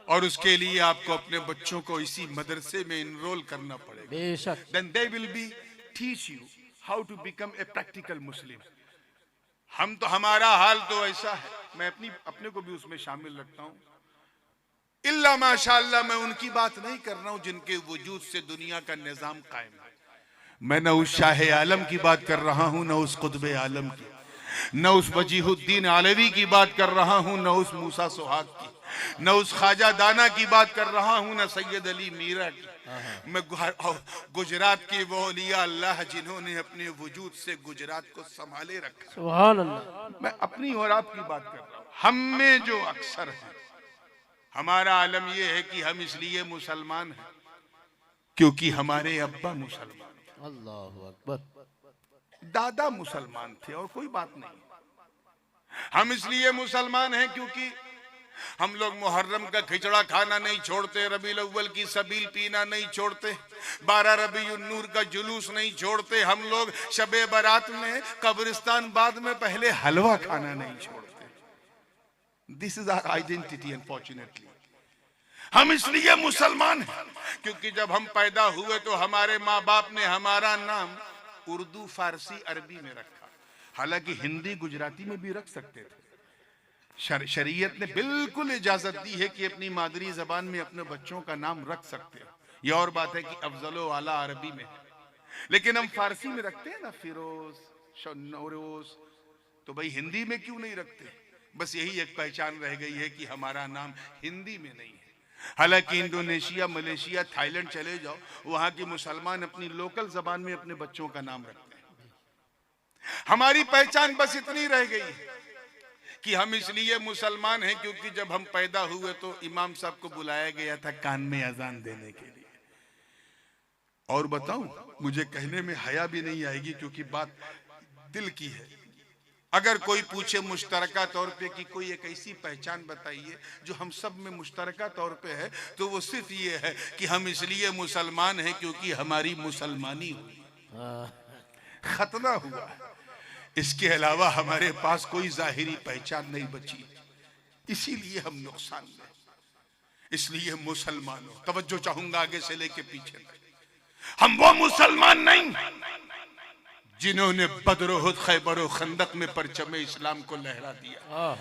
और उसके लिए आपको अपने बच्चों को इसी मदरसे में इनरोल करना पड़ेगा। बेशक। Then they will be teach you how to become a practical Muslim। हम तो, हमारा हाल तो ऐसा है, मैं अपने को भी उसमें शामिल रखता हूँ। इल्ला माशाअल्लाह, मैं उनकी बात नहीं कर रहा हूँ जिनके वजूद से दुनिया का निजाम कायम है। मैं न उस शाह आलम की बात कर रहा हूँ, न उस कुतुब आलम की, न उस वजीहुद्दीन अलवी की बात कर रहा हूँ, न उस मूसा सुहाग की, न उस ख्वाजा दाना की बात कर रहा हूँ, न सैयद अली मीरा की। मैं गुजरात के वो औलिया अल्लाह जिन्होंने अपने वजूद से गुजरात को संभाले रखा, सुभान अल्लाह। मैं अपनी और आपकी बात कर रहा हूँ। हम में जो अक्सर है, हमारा आलम यह है कि हम इसलिए मुसलमान हैं क्योंकि हमारे अब्बा मुसलमान, अल्लाहु अकबर, दादा मुसलमान थे और कोई बात नहीं। हम इसलिए मुसलमान हैं क्योंकि हम लोग मुहर्रम का खिचड़ा खाना नहीं छोड़ते, रबीउल अव्वल की सबील पीना नहीं छोड़ते, 12 रबीउन नूर का जुलूस नहीं छोड़ते, हम लोग शबे बारात में कब्रिस्तान बाद में पहले हलवा खाना नहीं छोड़ते। This is our identity unfortunately. हम इसलिए मुसलमान हैं क्योंकि जब हम पैदा हुए तो हमारे माँ बाप ने हमारा नाम उर्दू, फारसी, अरबी में रखा। हालांकि हिंदी, गुजराती में भी रख सकते थे। शरीयत ने बिल्कुल इजाजत दी है कि अपनी मादरी जबान में अपने बच्चों का नाम रख सकते हो। यह और बात है कि अफजलो आला अरबी में, लेकिन हम फारसी में रखते हैं ना, फिरोज, नौरोज, तो भाई हिंदी में क्यों नहीं रखते? बस यही एक पहचान रह गई है कि हमारा नाम हिंदी में नहीं है। हालांकि इंडोनेशिया, मलेशिया, थाईलैंड चले जाओ, वहां के मुसलमान अपनी लोकल जबान में अपने बच्चों का नाम रखते हैं। हमारी पहचान बस इतनी रह गई है कि हम इसलिए मुसलमान हैं क्योंकि जब हम पैदा हुए तो इमाम साहब को बुलाया गया था कान में अजान देने के लिए। और बताऊं, मुझे कहने में हया भी नहीं आएगी क्योंकि बात दिल की है। अगर कोई पूछे मुश्तरका तौर पे कि कोई एक ऐसी पहचान बताइए जो हम सब में मुश्तरका तौर पे है, तो वो सिर्फ ये है कि हम इसलिए मुसलमान हैं क्योंकि हमारी मुसलमानी हुई, खतना हुआ। इसके अलावा हमारे पास कोई जाहिरी पहचान नहीं बची, इसीलिए हम नुकसान में। इसलिए मुसलमानों, तवज्जो चाहूंगा आगे से लेके पीछे तक, हम वो मुसलमान नहीं जिन्होंने बदर, उहुद, खैबर और खंदक में परचमे इस्लाम को लहरा दिया।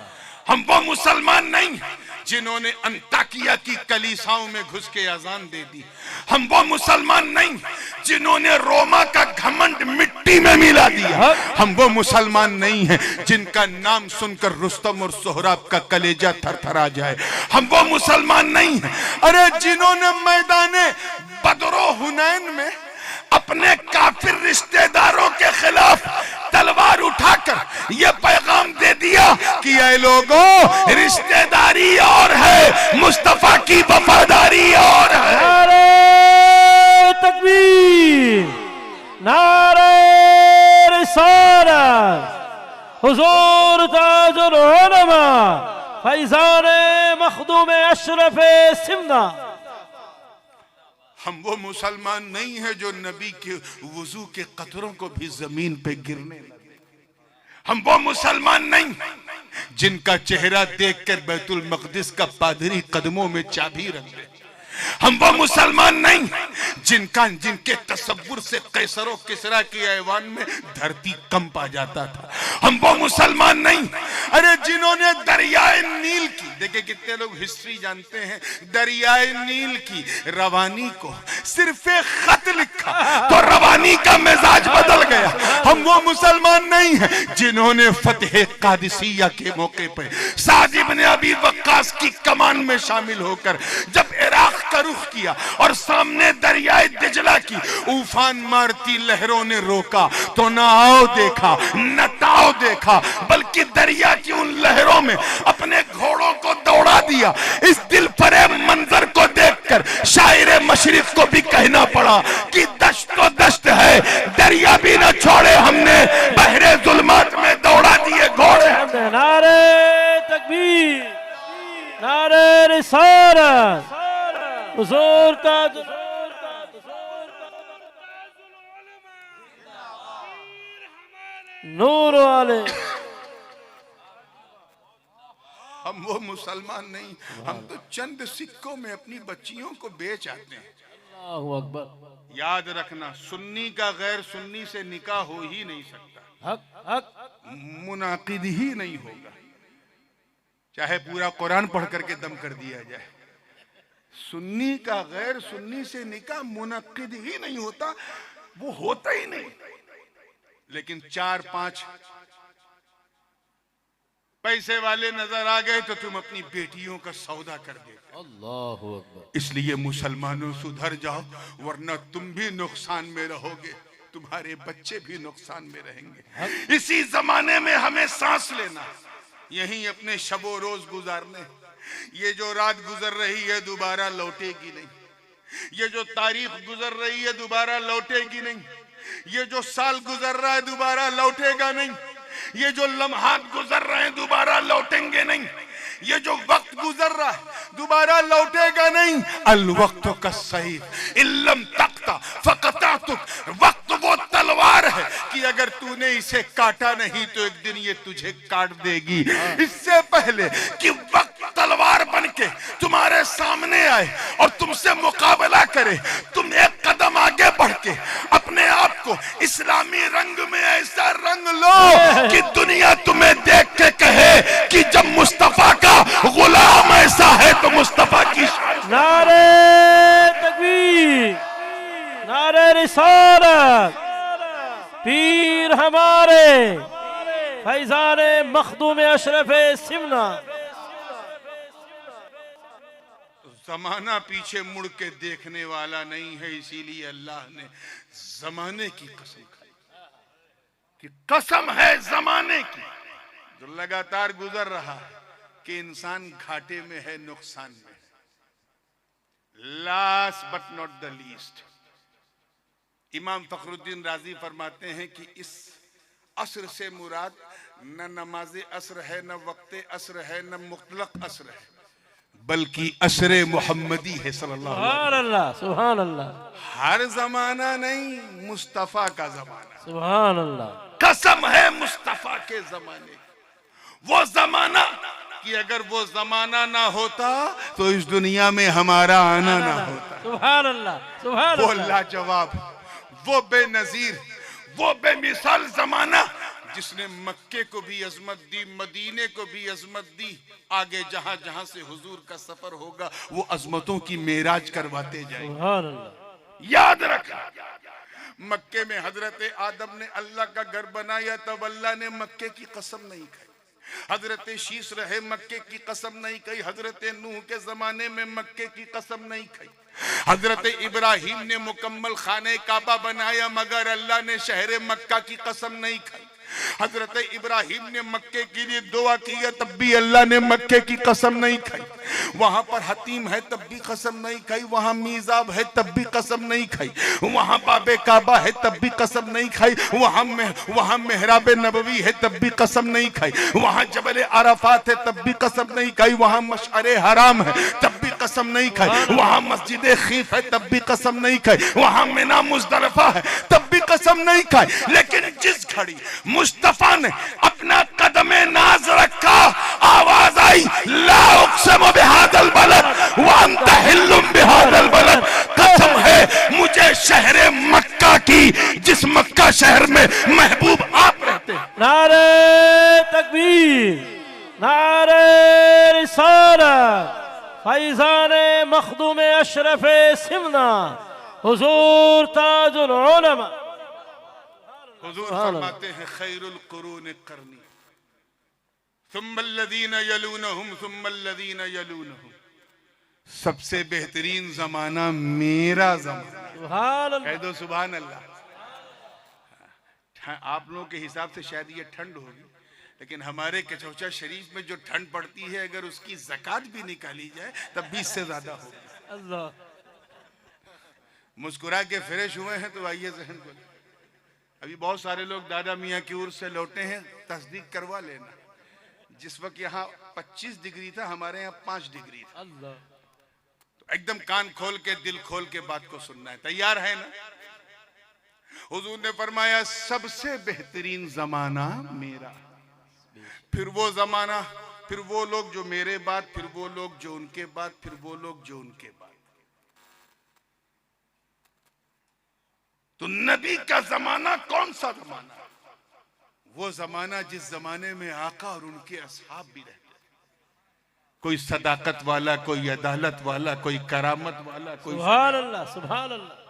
हम वो मुसलमान नहीं जिन्होंने अंताकिया की कलीसाओं में घुस के अजान दे दी। हम वो मुसलमान नहीं जिन्होंने रोमा का घमंड मिट्टी में मिला दिया। हम वो मुसलमान नहीं हैं जिनका नाम सुनकर रुस्तम और सोहराब का कलेजा थरथरा जाए। हम वो मुसलमान नहीं हैं, अरे जिन्होंने मैदाने बदरो हुनैन में अपने काफिर रिश्तेदारों के खिलाफ तलवार उठाकर यह पैगाम दे दिया कि ऐ लोगों, रिश्तेदारी और है, मुस्तफा की वफादारी और है। नारे तकबीर, नारे रिसालत, हुजूर ताजुल उलमा फैजान मखदूम अशरफ सिमना। हम वो मुसलमान नहीं है जो नबी के वुजू के कतरों को भी जमीन पे गिरने लगे। हम वो मुसलमान नहीं जिनका चेहरा देखकर बैतुल मक़दिस का पादरी कदमों में चाबी रख दे। हम वो मुसलमान नहीं जिनके तसव्वुर से कैसरो किसरा के ऐवान में धरती कंप आ जाता था। हम वो मुसलमान नहीं, अरे जिन्होंने दरियाए नील की, देखिए के कितने लोग हिस्ट्री जानते हैं? दरियाए नील की रवानी को सिर्फ एक खत लिखा तो रवानी का मिजाज बदल गया। हम वो मुसलमान नहीं हैं जिन्होंने फतेह कादिसिया के मौके पर साद इब्न अबी वक्कास की कमान में शामिल होकर जब इराक का रुख किया और सामने दरियाए दिजला की उफान मारती लहरों ने रोका तो न आओ देखा न ताओ देखा, बल्कि दरिया की उन लहरों में अपने घोड़ों को दौड़ा दिया। इस दिल फरेब मंजर को देखकर शायर मशरिक को भी कहना पड़ा कि दश्त तो दश्त है, दरिया भी न छोड़े हमने, बहरे जुल्मात में दौड़ा दिए घोड़े। नारे तकबीर, नारे रिसालत, हुजूर का नूर वाले। हम वो मुसलमान नहीं, हम तो चंद सिक्कों में अपनी बच्चियों को बेच आते हैं। अल्लाहु अकबर। याद रखना, सुन्नी का गैर सुन्नी से निकाह हो ही नहीं सकता, हक हक मुनाकिद ही नहीं होगा, चाहे पूरा कुरान पढ़ करके दम कर दिया जाए। सुन्नी का गैर सुन्नी से निकाह मुनाकिद ही नहीं होता, वो होता ही नहीं। लेकिन 4-5 पैसे वाले नजर आ गए तो तुम अपनी बेटियों का सौदा कर देते। अल्लाहु अकबर। इसलिए मुसलमानों सुधर जाओ, वरना तुम भी नुकसान में रहोगे, तुम्हारे बच्चे भी नुकसान में रहेंगे। इसी जमाने में हमें सांस लेना, यहीं अपने शबो रोज गुजारने। ये जो रात गुजर रही है दोबारा लौटेगी नहीं, ये जो तारीख गुजर रही है दोबारा लौटेगी नहीं, ये जो साल गुजर रहा है दोबारा लौटेगा नहीं, ये जो लम्हात गुजर रहे हैं दोबारा लौटेंगे नहीं, ये जो वक्त गुजर रहा है दोबारा लौटेगा नहीं। अल वक्त का सही इल्लम तख्ता फकतातुक, वक्त वो तलवार है कि अगर तूने इसे काटा नहीं तो एक दिन ये तुझे काट देगी। इससे पहले कि वक्त तलवार बनके तुम्हारे सामने आए और तुमसे मुकाबला करे, तुम एक कदम आगे बढ़ के अपने आप को इस्लामी रंग में ऐसा रंग लो कि दुनिया तुम्हें देख के कहे कि जब मुस्तफा का गुलाम ऐसा है तो मुस्तफा की। नारे तकबीर, नारे रिसालत, पीर हमारे फैजाने मखदूम अशरफ सिमना। जमाना पीछे मुड़ के देखने वाला नहीं है, इसीलिए अल्लाह ने जमाने की कसम खाई कि कसम है जमाने की जो लगातार गुजर रहा है कि इंसान घाटे में है, नुकसान में। Last but not the least, इमाम फखरुद्दीन राजी फरमाते हैं कि इस असर से मुराद न नमाज असर है, न वक्त असर है, न मुतलक असर है, बल्कि असरे मोहम्मदी है सल्लल्लाहु अलैहि वसल्लम। सुभान अल्लाह, सुभान अल्लाह। हर जमाना नहीं, मुस्तफा का जमाना। सुभान अल्लाह। कसम है मुस्तफा के जमाने, वो जमाना कि अगर वो जमाना ना होता तो इस दुनिया में हमारा आना ना होता। सुभान अल्लाह, सुभान वो अल्लाह। लाजवाब, वो बेनजीर, वो बेमिसाल जमाना जिसने मक्के को भी अजमत दी, मदीने को भी अजमत दी, आगे जहां जहां से हुजूर का सफर होगा वो अजमतों की मेराज करवाते जाएंगे। सुभान अल्लाह। याद रखा, मक्के में हजरत आदम ने अल्लाह का घर बनाया तब अल्लाह ने मक्के की कसम नहीं खाई, हजरत शीश रहे मक्के की कसम नहीं खाई, हजरत नूह के जमाने में मक्के की कसम नहीं खाई, हजरत इब्राहिम ने मुकम्मल खाने काबा बनाया मगर अल्लाह ने शहर मक्का की कसम नहीं खाई, हजरत इब्राहिम ने मक्के के लिए दुआ किया तब भी अल्लाह ने मक्के की कसम नहीं खाई, वहां पर हतीम है तब भी कसम नहीं खाई, वहां मीज़ाब है तब भी कसम नहीं खाई, वहां बाबे काबा है तब भी कसम नहीं खाई, वहां मेहराब नबवी है तब भी कसम नहीं खाई, वहां जबल अराफात है तब भी कसम नहीं खाई, वहां मशअरे हराम है तब भी कसम नहीं खाई, वहां मस्जिद खीफ है तब भी कसम नहीं खाई, वहां मिना मुजदलिफा है तब भी कसम नहीं खाई। लेकिन जिस घड़ी मुस्तफा ने अपना कदमे नाज रखा, आवाज आई ला उक़सिमु बिहादल बलद व अंत हिल्लुम बिहादल बलद, कसम है मुझे शहर मक्का की जिस मक्का शहर में महबूब आप रहते हैं। नारे तकबीर, नारे रिसालत। रिसालत फैजान मखदूम अशरफ सिमना हुजूर ताजुल उलमा। हुजूर फरमाते हैं खैरुल कुरून करनी सुम्मल्लज़ीन यलूनहुम सुम्मल्लज़ीन यलूनहुम, सबसे बेहतरीन जमाना मेरा जमाना। सुभान अल्लाह। कह दो सुभान अल्लाह। आप लोगों के हिसाब से शायद ये ठंड होगी, लेकिन हमारे कचौचा शरीफ में जो ठंड पड़ती है अगर उसकी ज़कात भी निकाली जाए तब 20 से ज्यादा होगी। अल्लाह। मुस्कुरा के फ्रेश हुए हैं तो आइए जहन को। अभी बहुत सारे लोग दादा मियाँ की ओर से लौटे हैं, तस्दीक करवा लेना। जिस वक्त यहाँ 25 डिग्री था, हमारे यहाँ 5 डिग्री था। अल्लाह। तो एकदम कान खोल के दिल खोल के बात को सुनना है। तैयार है ना? हुजूर ने फरमाया सबसे बेहतरीन जमाना मेरा, फिर वो जमाना, फिर वो लोग जो मेरे बाद, फिर वो लोग जो उनके बाद, फिर वो लोग जो उनके बाद। तो नबी का जमाना कौन सा जमाना? वो जमाना जिस जमाने में आका और उनके असहाब भी रहते, कोई सदाकत वाला, कोई अदालत वाला, कोई करामत वाला, कोई सुभान अल्लाह, सुभान अल्लाह।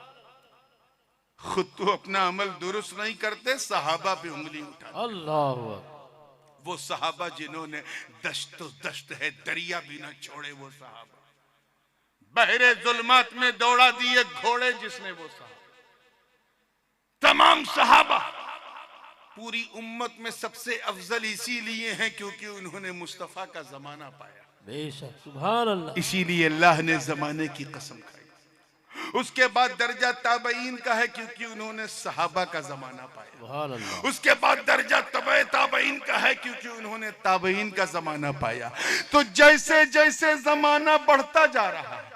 खुद तो अपना अमल दुरुस्त नहीं करते, सहाबा पे उंगली उठा। अल्लाह। वो सहाबा जिन्होंने दश्तो दश्त है दरिया भी न छोड़े, वो सहाबा बहरे जुल्मात में दौड़ा दिए घोड़े जिसने, वो सहाबा। तमाम सहाबा पूरी उम्मत में सबसे अफजल इसीलिए हैं क्योंकि उन्होंने मुस्तफा का जमाना पाया। बेशक, सुभान अल्लाह। इसीलिए अल्लाह ने जमाने की कसम खाई। उसके बाद दर्जा ताबईन का है क्योंकि उन्होंने सहाबा का जमाना पाया। सुभान अल्लाह। उसके बाद दर्जा तबे ताबईन का है क्योंकि उन्होंने ताबईन का जमाना पाया। तो जैसे जैसे जमाना बढ़ता जा रहा है,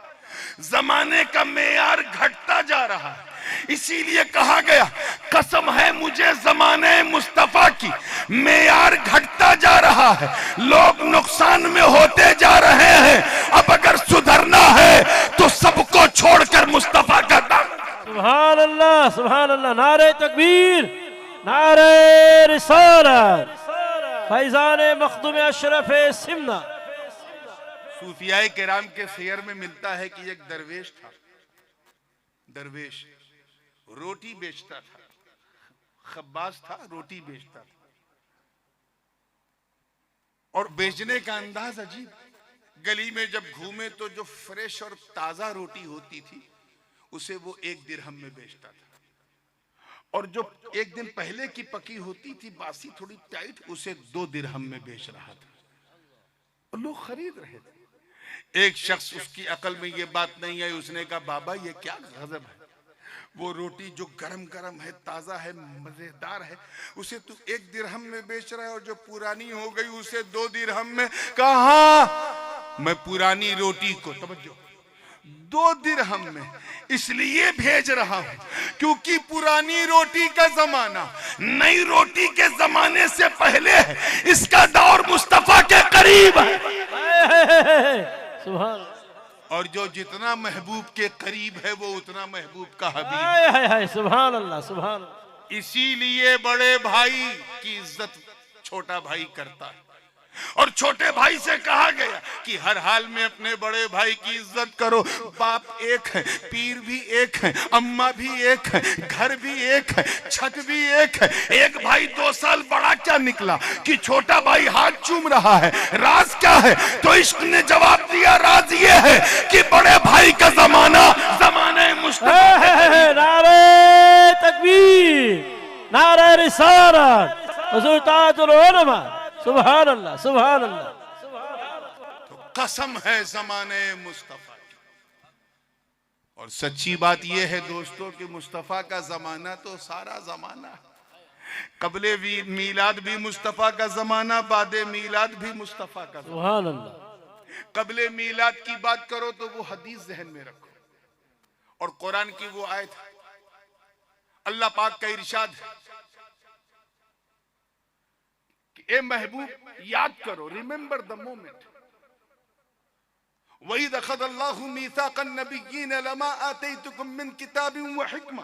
जमाने का मेयार घटता जा रहा है। इसीलिए कहा गया कसम है मुझे जमाने मुस्तफा की, मेयार घटता जा रहा है, लोग नुकसान में होते जा रहे हैं। अब अगर सुधरना है तो सबको छोड़कर मुस्तफा का दामन। सुभान अल्लाह, सुभान अल्लाह। नारे तकबीर, नारे रिसालत फैजान मखदूम अशरफ सिमना। सूफियाए किराम के सियर में मिलता है कि एक दरवेश था। दरवेश रोटी बेचता था, खब्बास था, रोटी बेचता था। और बेचने का अंदाज अजीब। गली में जब घूमे तो जो फ्रेश और ताजा रोटी होती थी उसे वो 1 दिरहम में बेचता था, और जो 1 दिन पहले की पकी होती थी बासी थोड़ी टाइट, उसे 2 दिरहम में बेच रहा था। और लोग खरीद रहे थे। एक शख्स, उसकी अकल में ये बात नहीं आई, उसने कहा बाबा ये क्या गजब है, वो रोटी जो गरम गरम है, ताजा है, मजेदार है, उसे तू 1 दिरहम में बेच रहा है, और जो पुरानी हो गई उसे 2 दिरहम में। कहा मैं पुरानी रोटी को, तवज्जो, 2 दिरहम में इसलिए भेज रहा हूं क्योंकि पुरानी रोटी का जमाना नई रोटी के जमाने से पहले है। इसका दौर मुस्तफा के करीब है। सुभान। और जो जितना महबूब के करीब है वो उतना महबूब का हबीब। हाय हाय, सुभान अल्लाह, सुभान अल्लाह। इसीलिए बड़े भाई की इज्जत छोटा भाई करता है, और छोटे भाई से कहा गया कि हर हाल में अपने बड़े भाई की इज्जत करो। बाप एक है, पीर भी एक है, अम्मा भी एक है, घर भी एक है, छत भी एक है। एक भाई 2 साल बड़ा क्या निकला कि छोटा भाई हाथ चूम रहा है, राज क्या है? तो इश्क ने जवाब दिया, राज ये है कि बड़े भाई का जमाना जमाने मुस्तफा। नारे तकबीर, नारे रिसालत हुजूर ताजुल उलमा। सुभान अल्लाह, सुभान अल्लाह। तो कसम है जमाने मुस्तफा की। और सच्ची बात यह है दोस्तों कि मुस्तफा का जमाना तो सारा जमाना है। कबले मीलाद भी मुस्तफा का जमाना, बादे मीलाद भी मुस्तफा का जमाना। सुभान अल्लाह। कबले मीलाद की बात करो तो वो हदीस जहन में रखो, और कुरान की वो आयत, अल्लाह पाक का इरशाद है कि ए महबूब याद करो, रिमेंबर द मोमेंट, वही दखद अल्लाहु मीसाक़न नबिय्यीन लमा आतैतुकुम मिन किताबिन व हिकमा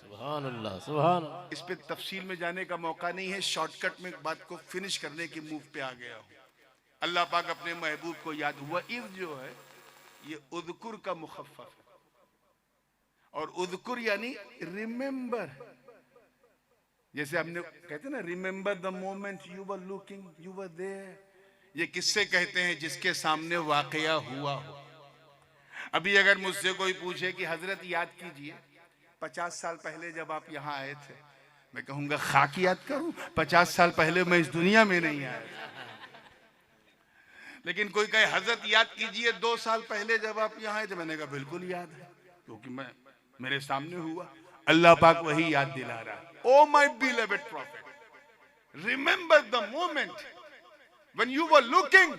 सुभान अल्लाह, सुभान अल्लाह। इस पे तफसील में जाने का मौका नहीं है, शॉर्टकट में बात को फिनिश करने की मूव पे आ गया हूँ। अल्लाह पाक अपने महबूब को याद हुआ। इज़ जो है ये उज़कुर का मुखफ़फ़ है, और उज़कुर यानी रिमेंबर। जैसे हमने कहते ना, remember the moment you were looking you were there. ये किससे कहते हैं? जिसके सामने वाकया हुआ हो। अभी अगर मुझसे कोई पूछे कि हजरत याद कीजिए 50 साल पहले जब आप यहाँ आए थे, मैं कहूंगा खाक याद करूं, 50 साल पहले मैं इस दुनिया में नहीं आया था। लेकिन कोई कहे हजरत याद कीजिए 2 साल पहले जब आप यहाँ आए थे, मैंने कहा बिल्कुल याद है, क्योंकि मेरे सामने हुआ। अल्लाह पाक वही याद दिला रहा है। Oh my beloved profit, remember the moment when you were looking.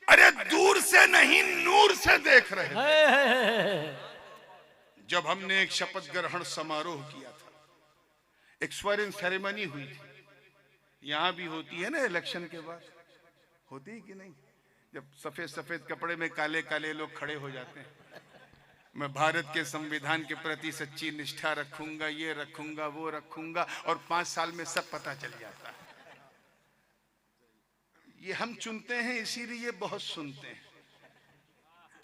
अरे दूर से नहीं, नूर से देख रहे थे। जब हमने एक शपथ ग्रहण समारोह किया था, एक स्वेरिंग सेरेमनी हुई थी। यहां भी होती है ना इलेक्शन के बाद, होती है कि नहीं? जब सफेद सफेद कपड़े में काले काले लोग खड़े हो जाते हैं, मैं भारत के संविधान के प्रति सच्ची निष्ठा रखूंगा, ये रखूंगा, वो रखूंगा, और 5 साल में सब पता चल जाता है। ये हम चुनते हैं, इसीलिए बहुत सुनते हैं।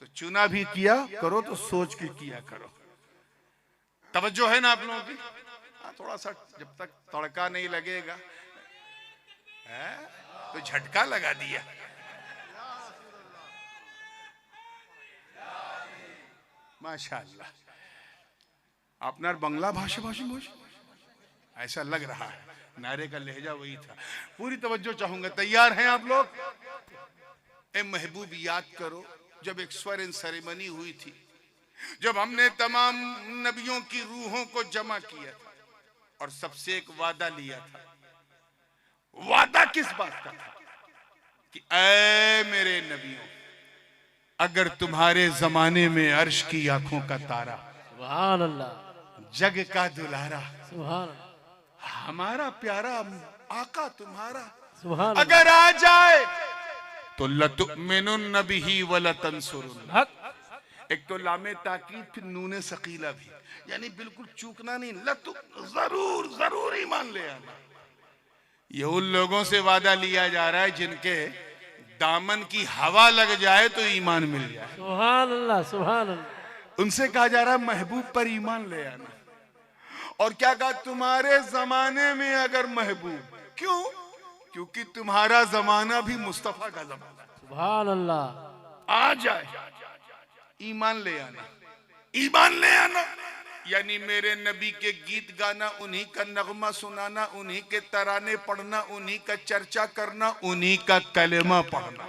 तो चुना भी किया करो तो सोच के किया करो। तवज्जो है ना आप लोगों की? थोड़ा सा जब तक तड़का नहीं लगेगा है तो झटका लगा दिया। माशाअल्लाह, अपना बंगला भाषा ऐसा लग रहा है, नारे का लहजा वही था। पूरी तवज्जो चाहूंगा। तैयार हैं आप लोग? ए महबूब, याद करो जब एक स्वेरिंग सेरेमनी हुई थी, जब हमने तमाम नबियों की रूहों को जमा किया था और सबसे एक वादा लिया था। वादा किस बात का था? कि ऐ मेरे नबियों, अगर तुम्हारे जमाने में अर्श की आंखों का तारा, सुभान अल्लाह, जग का दुलारा, सुभान हमारा प्यारा आका तुम्हारा सुभान अगर आ जाए तो लतुमिनुन बिही व लतंसुरुन। हक। एक तो लामे ताकीद, फिर नूने सकीला भी, यानी बिल्कुल चूकना नहीं। लतु जरूर जरूर ईमान ले आना। ये उन लोगों से वादा लिया जा रहा है जिनके दामन की हवा लग जाए तो ईमान मिल जाए। सुभान अल्लाह, सुभान अल्लाह। उनसे कहा जा रहा है महबूब पर ईमान ले आना। और क्या कहा? तुम्हारे जमाने में अगर महबूब, क्यों? क्योंकि तुम्हारा जमाना भी मुस्तफा का जमाना है। सुभान अल्लाह। आ जाए, ईमान ले आना। ईमान ले आना यानी मेरे नबी के गीत गाना, उन्हीं का नगमा सुनाना, उन्हीं के तराने पढ़ना, उन्हीं का चर्चा करना, उन्हीं का कलेमा पढ़ना।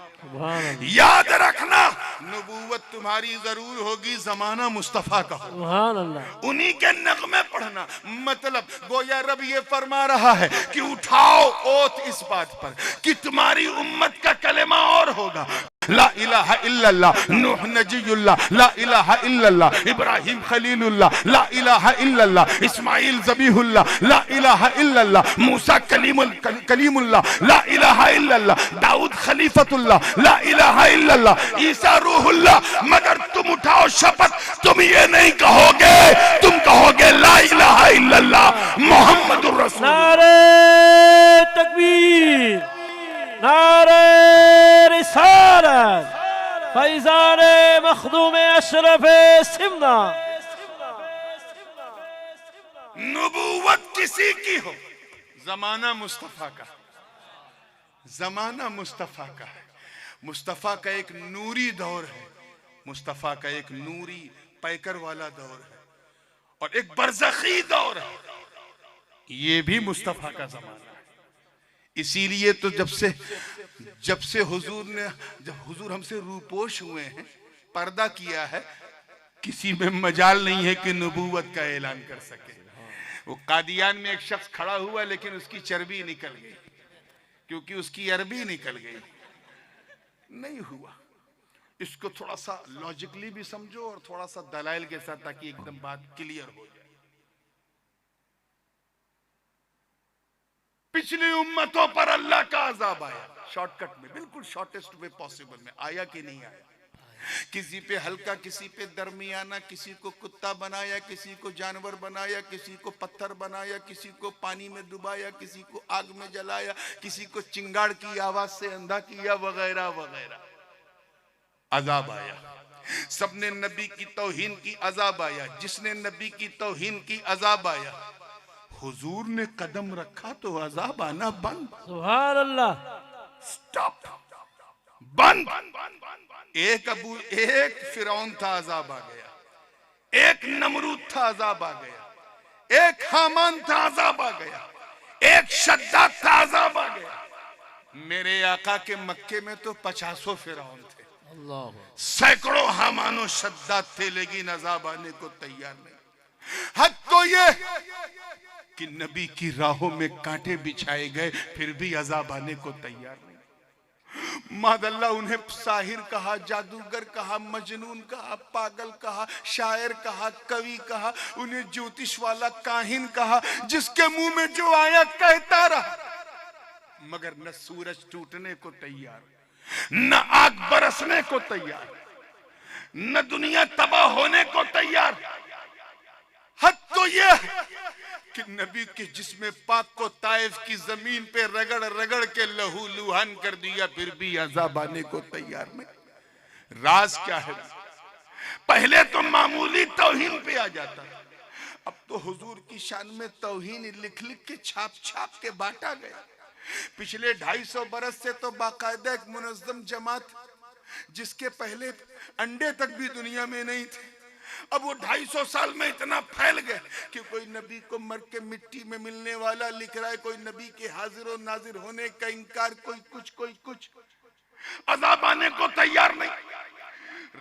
याद रखना, नबूवत तुम्हारी जरूर होगी, जमाना मुस्तफा का होगा। सुभान अल्लाह। उन्हीं के नगमे पढ़ना। मतलब गोया रब ये फरमा रहा है कि उठाओ ओत इस बात पर कि तुम्हारी उम्मत का कलेमा और होगा। ला इलाहा इल्लल्लाह नूह नजीयुल्लाह, ला इलाहा इल्लल्लाह इब्राहिम खलीलुल्लाह, ला इलाहा इल्लल्लाह इस्माइल ज़बीहुल्लाह, ला इलाहा इल्लल्लाह मूसा कलीमुल्लाह, ला इलाहा इल्लल्लाह दाऊद खलीफतुल्लाह, ला इलाहा इल्लल्लाह ईसा रूहुल्लाह। मगर तुम उठाओ शपथ, तुम ये नहीं कहोगे, तुम कहोगे ला इलाहा इल्लल्लाह मुहम्मदुर रसूलुल्लाह। नारे तकबीर, नारे रिसालत, फैज़ान मखदूम अशरफ सिमना। नबूवत किसी की हो, जमाना मुस्तफा का, जमाना मुस्तफा का है। मुस्तफा का एक नूरी दौर है, मुस्तफा का एक नूरी पैकर वाला दौर है, और एक बरज़खी दौर है, ये भी मुस्तफा का जमाना है। इसीलिए तो जब से हुजूर हमसे रूपोश हुए हैं, पर्दा किया है, किसी में मजाल नहीं है कि नबूवत का ऐलान कर सके। वो कादियान में एक शख्स खड़ा हुआ, लेकिन उसकी चर्बी निकल गई, क्योंकि उसकी अरबी निकल गई। नहीं हुआ। इसको थोड़ा सा लॉजिकली भी समझो और थोड़ा सा दलाइल के साथ, ताकि एकदम बात क्लियर हो जाए। पिछली उम्मतों पर अल्लाह का अजाब आया, शॉर्टकट में, बिल्कुल शॉर्टेस्ट वे पॉसिबल में आया कि नहीं आया? किसी पे हल्का, किसी पे दरमियाना, किसी को कुत्ता बनाया, किसी को जानवर बनाया, किसी को पत्थर बनाया, किसी को पानी में डुबाया, किसी को आग में जलाया, किसी को चिंगाड़ की आवाज से अंधा किया, वगैरह वगैरह। अजाब आया। सबने नबी की तौहीन की, अजाब आया। जिसने नबी की तौहीन की, अजाब आया। हुजूर ने कदम रखा तो अजाब आना बंद। सुभान अल्लाह। स्टॉप, बंद। एक फिरौन था, अजाब आ गया। एक नमरूद था, अजाब आ गया। एक हामान था, अजाब आ गया। एक शद्दाद था, अजाब आ गया। मेरे आका के मक्के में तो 50 फिरौन थे, सैकड़ों हामानो शद्दाद थे, लेकिन अजाब आने को तैयार नहीं। हद तो ये कि नबी की राहों में कांटे बिछाए गए, फिर भी अजाब आने को तैयार नहीं। मादल्ला उन्हें साहिर कहा, जादूगर कहा, मजनून कहा, पागल कहा, शायर कहा, कवि कहा, उन्हें ज्योतिष वाला काहिन कहा, जिसके मुंह में जो आया कहता रहा, मगर न सूरज टूटने को तैयार, न आग बरसने को तैयार, न दुनिया तबाह होने को तैयार। हद तो यह कि नबी के जिस्म पाक को ताइफ की जमीन पे रगड़ रगड़ के लहू लुहान कर दिया, फिर भी अज़ाब आने को तैयार नहीं। राज क्या है? पहले तो मामूली तौहीन पे आ जाता, अब तो हुजूर की शान में तौहीन लिख लिख के छाप छाप के बांटा गया। पिछले 250 बरस से तो बाकायदा एक मुनज़्ज़म जमात, जिसके पहले अंडे तक भी दुनिया में नहीं थे, अब वो 250 साल में इतना फैल गया कि कोई नबी को मर के मिट्टी में मिलने वाला लिख रहा है, कोई नबी के हाजिर और नाजिर होने का इंकार, कोई कुछ। अज़ाब आने को तैयार नहीं।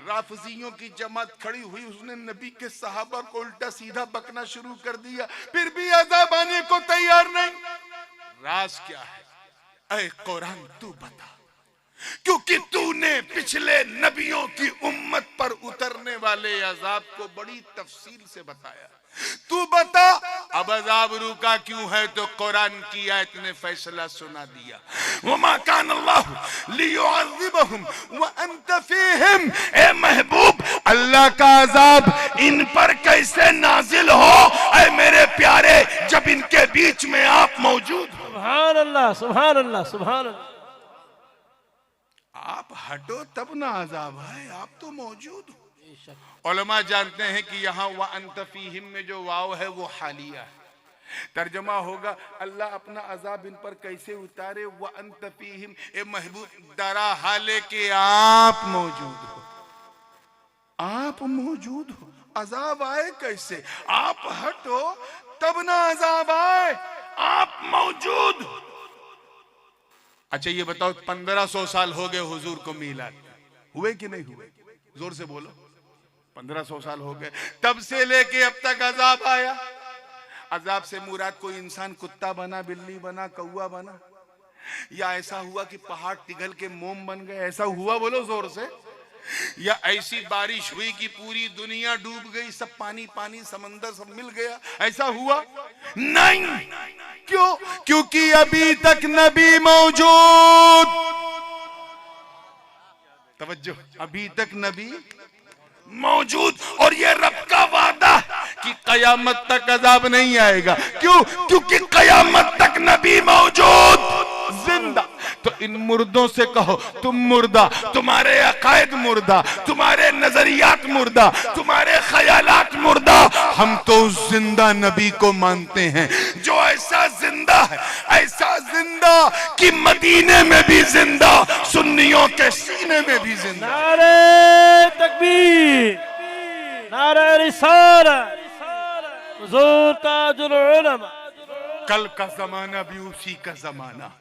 राफिजियों की जमात खड़ी हुई, उसने नबी के सहाबा को उल्टा सीधा बकना शुरू कर दिया, फिर भी अज़ाब आने को तैयार नहीं। राज क्या है? ऐ कुरान तू बता, क्योंकि तूने पिछले नबियों की उम्मत पर उतरने वाले अजाब को बड़ी तफसील से बताया। तू बता अब अजाब रुका क्यों है? तो कुरान की आयत ने फैसला सुना दिया, वमा कान अल्लाहु लियुअज़्ज़िबहुम व अंत फीहिम। ए महबूब, अल्लाह का अजाब इन पर कैसे नाजिल हो ऐ मेरे प्यारे, जब इनके बीच में आप मौजूद हो। सुभान अल्लाह, सुभान अल्लाह, सुभान अल्लाह। आप हटो तब ना अजाब है, आप तो मौजूद हो। उलमा जानते हैं कि यहाँ व अंत फीहिम में जो वाव है वो हालिया है। तर्जमा होगा अल्लाह अपना अजाब इन पर कैसे उतारे, व अंत फीहिम, ए महबूब दरा हाले के आप मौजूद हो। आप मौजूद हो, अजाब आए कैसे? आप हटो तब ना अजाब आए, आप मौजूद हो। अच्छा ये बताओ, 1500 साल हो गए हुजूर को मीलाद हुए कि नहीं हुए? जोर से बोलो। 1500 साल हो गए, तब से लेके अब तक अजाब आया। अजाब से मुराद कोई इंसान कुत्ता बना, बिल्ली बना, कौवा बना, या ऐसा हुआ कि पहाड़ पिघल के मोम बन गए, ऐसा हुआ? बोलो जोर से। या ऐसी बारिश हुई कि पूरी दुनिया डूब गई, सब पानी पानी, समंदर सब मिल गया, ऐसा हुआ? नहीं। क्यों? क्योंकि अभी तक नबी मौजूद। तवज्जो, अभी तक नबी मौजूद, और ये रब का वादा कि कयामत तक अजाब नहीं आएगा। क्यों? क्योंकि कयामत तक नबी मौजूद, जिंदा। तो इन मुर्दों से कहो तुम मुर्दा, तुम्हारे अकायद मुर्दा, तुम्हारे नजरियात मुर्दा, तुम्हारे ख्यालात मुर्दा, हम तो उस जिंदा नबी को मानते हैं जो ऐसा जिंदा है, ऐसा जिंदा कि मदीने में भी जिंदा, सुन्नियों के सीने में भी जिंदा। नारे तकबीर, नारे रिसालत, हुजूर ताजुल उलमा। कल का जमाना भी उसी का जमाना,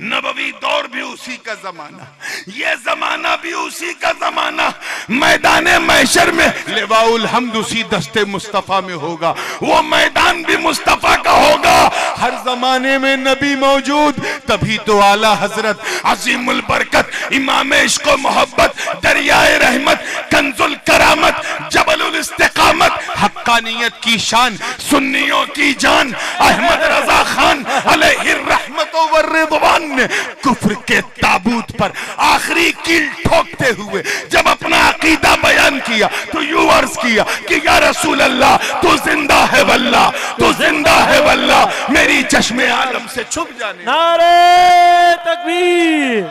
नबवी दौर भी उसी का जमाना, ये जमाना भी उसी का जमाना। मैदाने महशर में लिवाउल हम्द उसी दस्ते मुस्तफा में होगा, वो मैदान भी मुस्तफा का होगा। हर जमाने में नबी मौजूद, तभी तो आला हजरत अजीमुल बरकत, इमाम इश्क व मोहब्बत, दरियाए रहमत, कंजुल करामत, जबलुल इस्तिकामत, हक्कानियत की शान, सुन्नियों की जान, अहमद रजा खान अलैहि रहमत रहमत व रिदवान ने कुफ्र के ताबूत पर आखिरी कील ठोकते हुए जब अपना अकीदा बयान किया तो यूं अर्ज किया कि या रसूल अल्लाह तू जिंदा है वल्लाह, तू जिंदा है वल्लाह, मेरी चश्मे आलम से छुप जाने। नारे तकबीर,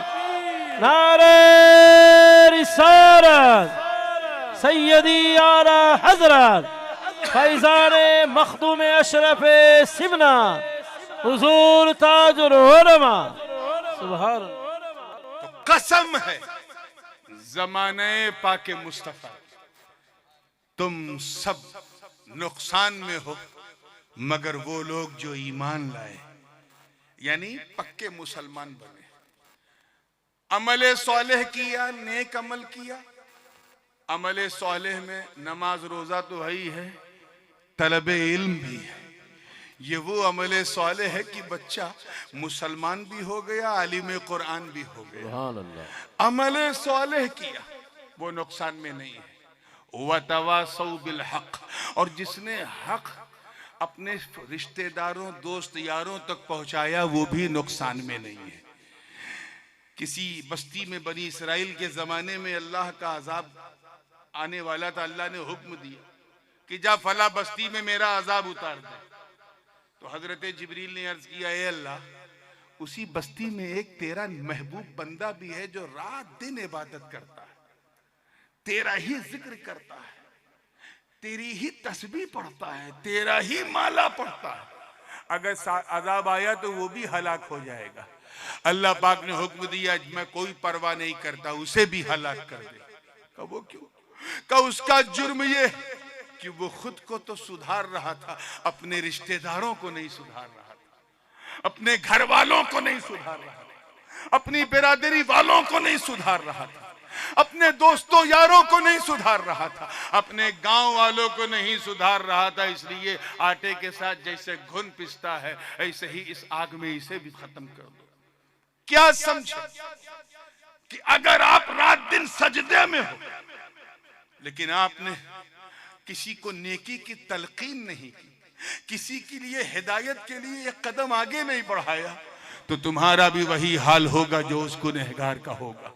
नारे रिसालत, सैयदी आला हजरत फैजान मखदूम अशरफ सिमना हुजूर ताजुल उलमा। सुभान अल्लाह। तो कसम है ज़माने पाके मुस्तफ़ा तुम सब नुकसान में हो मगर वो लोग जो ईमान लाए यानी पक्के मुसलमान बने, अमले सालेह किया, नेक अमल किया। अमले सालेह में नमाज रोजा तो है ही है, तलबे इल्म भी है। ये वो अमले सालेह है कि बच्चा मुसलमान भी हो गया, आलिम कुरान भी हो गया। सुभान अल्लाह। अमले सालेह किया वो नुकसान में नहीं है। वतवासौ बिल हक, और जिसने हक अपने रिश्तेदारों दोस्त यारों तक पहुंचाया वो भी नुकसान में नहीं है। किसी बस्ती में बनी इसराइल के जमाने में अल्लाह का अजाब आने वाला था, अल्लाह ने हुक्म दिया कि जा फला बस्ती में मेरा अजाब उतार दे। तो हजरत जिब्रील ने अर्ज किया, ए अल्लाह, उसी बस्ती में एक तेरा महबूब बंदा भी है जो रात दिन इबादत करता है, तेरा ही जिक्र करता है, तेरी ही तस्बीह पढ़ता है, तेरा ही माला पढ़ता है, अगर अजाब आया तो वो भी हलाक हो जाएगा। अल्लाह पाक ने हुक्म दिया, मैं कोई परवाह नहीं करता, उसे भी हलाक कर दे। कहा वो क्यों? कहा उसका जुर्म ये कि वो खुद को तो सुधार रहा था, अपने रिश्तेदारों को नहीं सुधार रहा था, अपने घर वालों को नहीं सुधार रहा था, अपनी बिरादरी वालों को नहीं सुधार रहा था, अपने दोस्तों यारों को नहीं सुधार रहा था, अपने गांव वालों को नहीं सुधार रहा था। इसलिए आटे के साथ जैसे घुन पिसता है ऐसे ही इस आग में इसे भी खत्म कर दो। क्या समझे कि अगर आप रात दिन सजदे में हो लेकिन आपने किसी को नेकी की तलकीन नहीं की, किसी के लिए हिदायत के लिए एक कदम आगे नहीं बढ़ाया, तो तुम्हारा भी वही हाल होगा जो उस गुनहगार का होगा।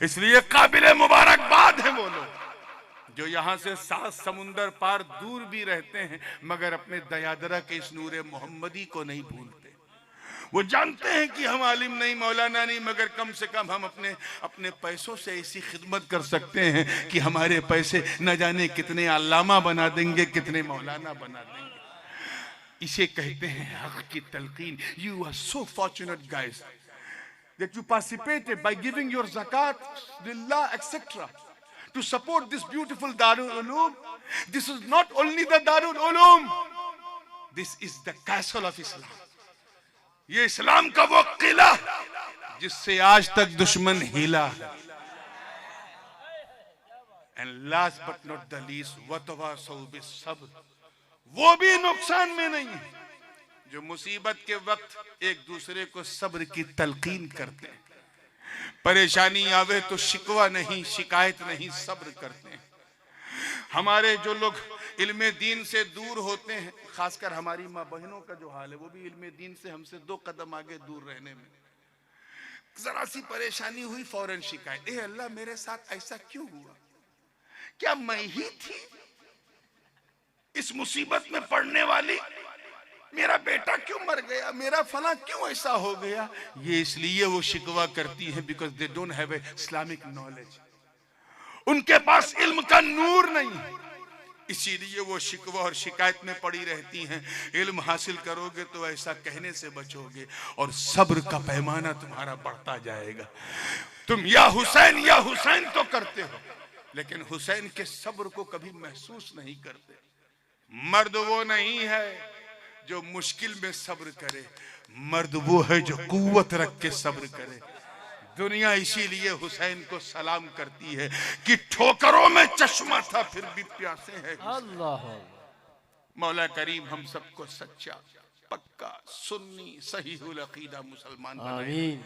इसलिए काबिले मुबारकबाद है वो लोग जो यहाँ से 7 समुंदर पार दूर भी रहते हैं मगर अपने दयादरा के इस नूरे मोहम्मदी को नहीं भूलते। वो जानते हैं कि हम आलिम नहीं, मौलाना नहीं, मगर कम से कम हम अपने पैसों से ऐसी खिदमत कर सकते हैं कि हमारे पैसे न जाने कितने अल्लामा बना देंगे, कितने मौलाना बना देंगे। इसे कहते हैं हक की तलकीन। You are so fortunate guys that you participated by giving your zakat, lillah, etc. to support this beautiful Darul Uloom. This is not only the Darul Uloom, this is the castle of Islam. ये इस्लाम का वो किला जिससे आज तक दुश्मन हिला है। And last but not the least, वतवासौ बिस्सब्र, वो भी नुकसान में नहीं है जो मुसीबत के वक्त एक दूसरे को सब्र की तलकीन करते हैं। परेशानी आवे तो शिकवा नहीं, शिकायत नहीं, सब्र करते हैं। हमारे जो लोग इल्मे दीन से दूर होते हैं, खासकर हमारी माँ बहनों का जो हाल है, वो भी इल्मे दीन से हमसे 2 कदम आगे दूर रहने में, जरा सी परेशानी हुई फौरन शिकायत। ए अल्लाह, मेरे साथ ऐसा क्यों हुआ? क्या मैं ही थी इस मुसीबत में पड़ने वाली? मेरा बेटा क्यों मर गया? मेरा फला क्यों ऐसा हो गया? ये इसलिए वो शिकवा करती हैं because they don't have a Islamic knowledge. उनके पास इल्म का नूर नहीं है, इसीलिए वो शिकवा और शिकायत में पड़ी रहती हैं। इल्म हासिल करोगे तो ऐसा कहने से बचोगे और सब्र का पैमाना तुम्हारा बढ़ता जाएगा। तुम या हुसैन तो करते हो, लेकिन हुसैन के सब्र को कभी महसूस नहीं करते। मर्द वो नहीं है जो मुश्किल में सब्र करे, मर्द वो है जो कुव्वत रख के सब्र करे। दुनिया इसीलिए हुसैन को सलाम करती है कि ठोकरों में चश्मा था फिर भी प्यासे हैं। अल्लाह मौला करीम हम सबको सच्चा, पक्का, सुन्नी, सहीहुल अकीदा मुसलमान बनाए। आमीन।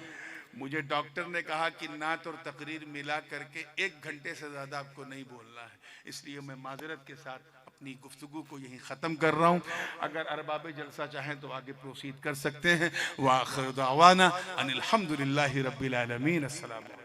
मुझे डॉक्टर ने कहा कि नात और तकरीर मिला करके 1 घंटे से ज्यादा आपको नहीं बोलना है, इसलिए मैं माजरत के साथ अपनी गुफ्तगू को यहीं ख़त्म कर रहा हूँ। अगर अरबाब जलसा चाहें तो आगे प्रोसीड कर सकते हैं। व आखिर दावाना अनिल हम्दुलिल्लाहि रब्बिल आलमीन। अस्सलाम वालेकुम।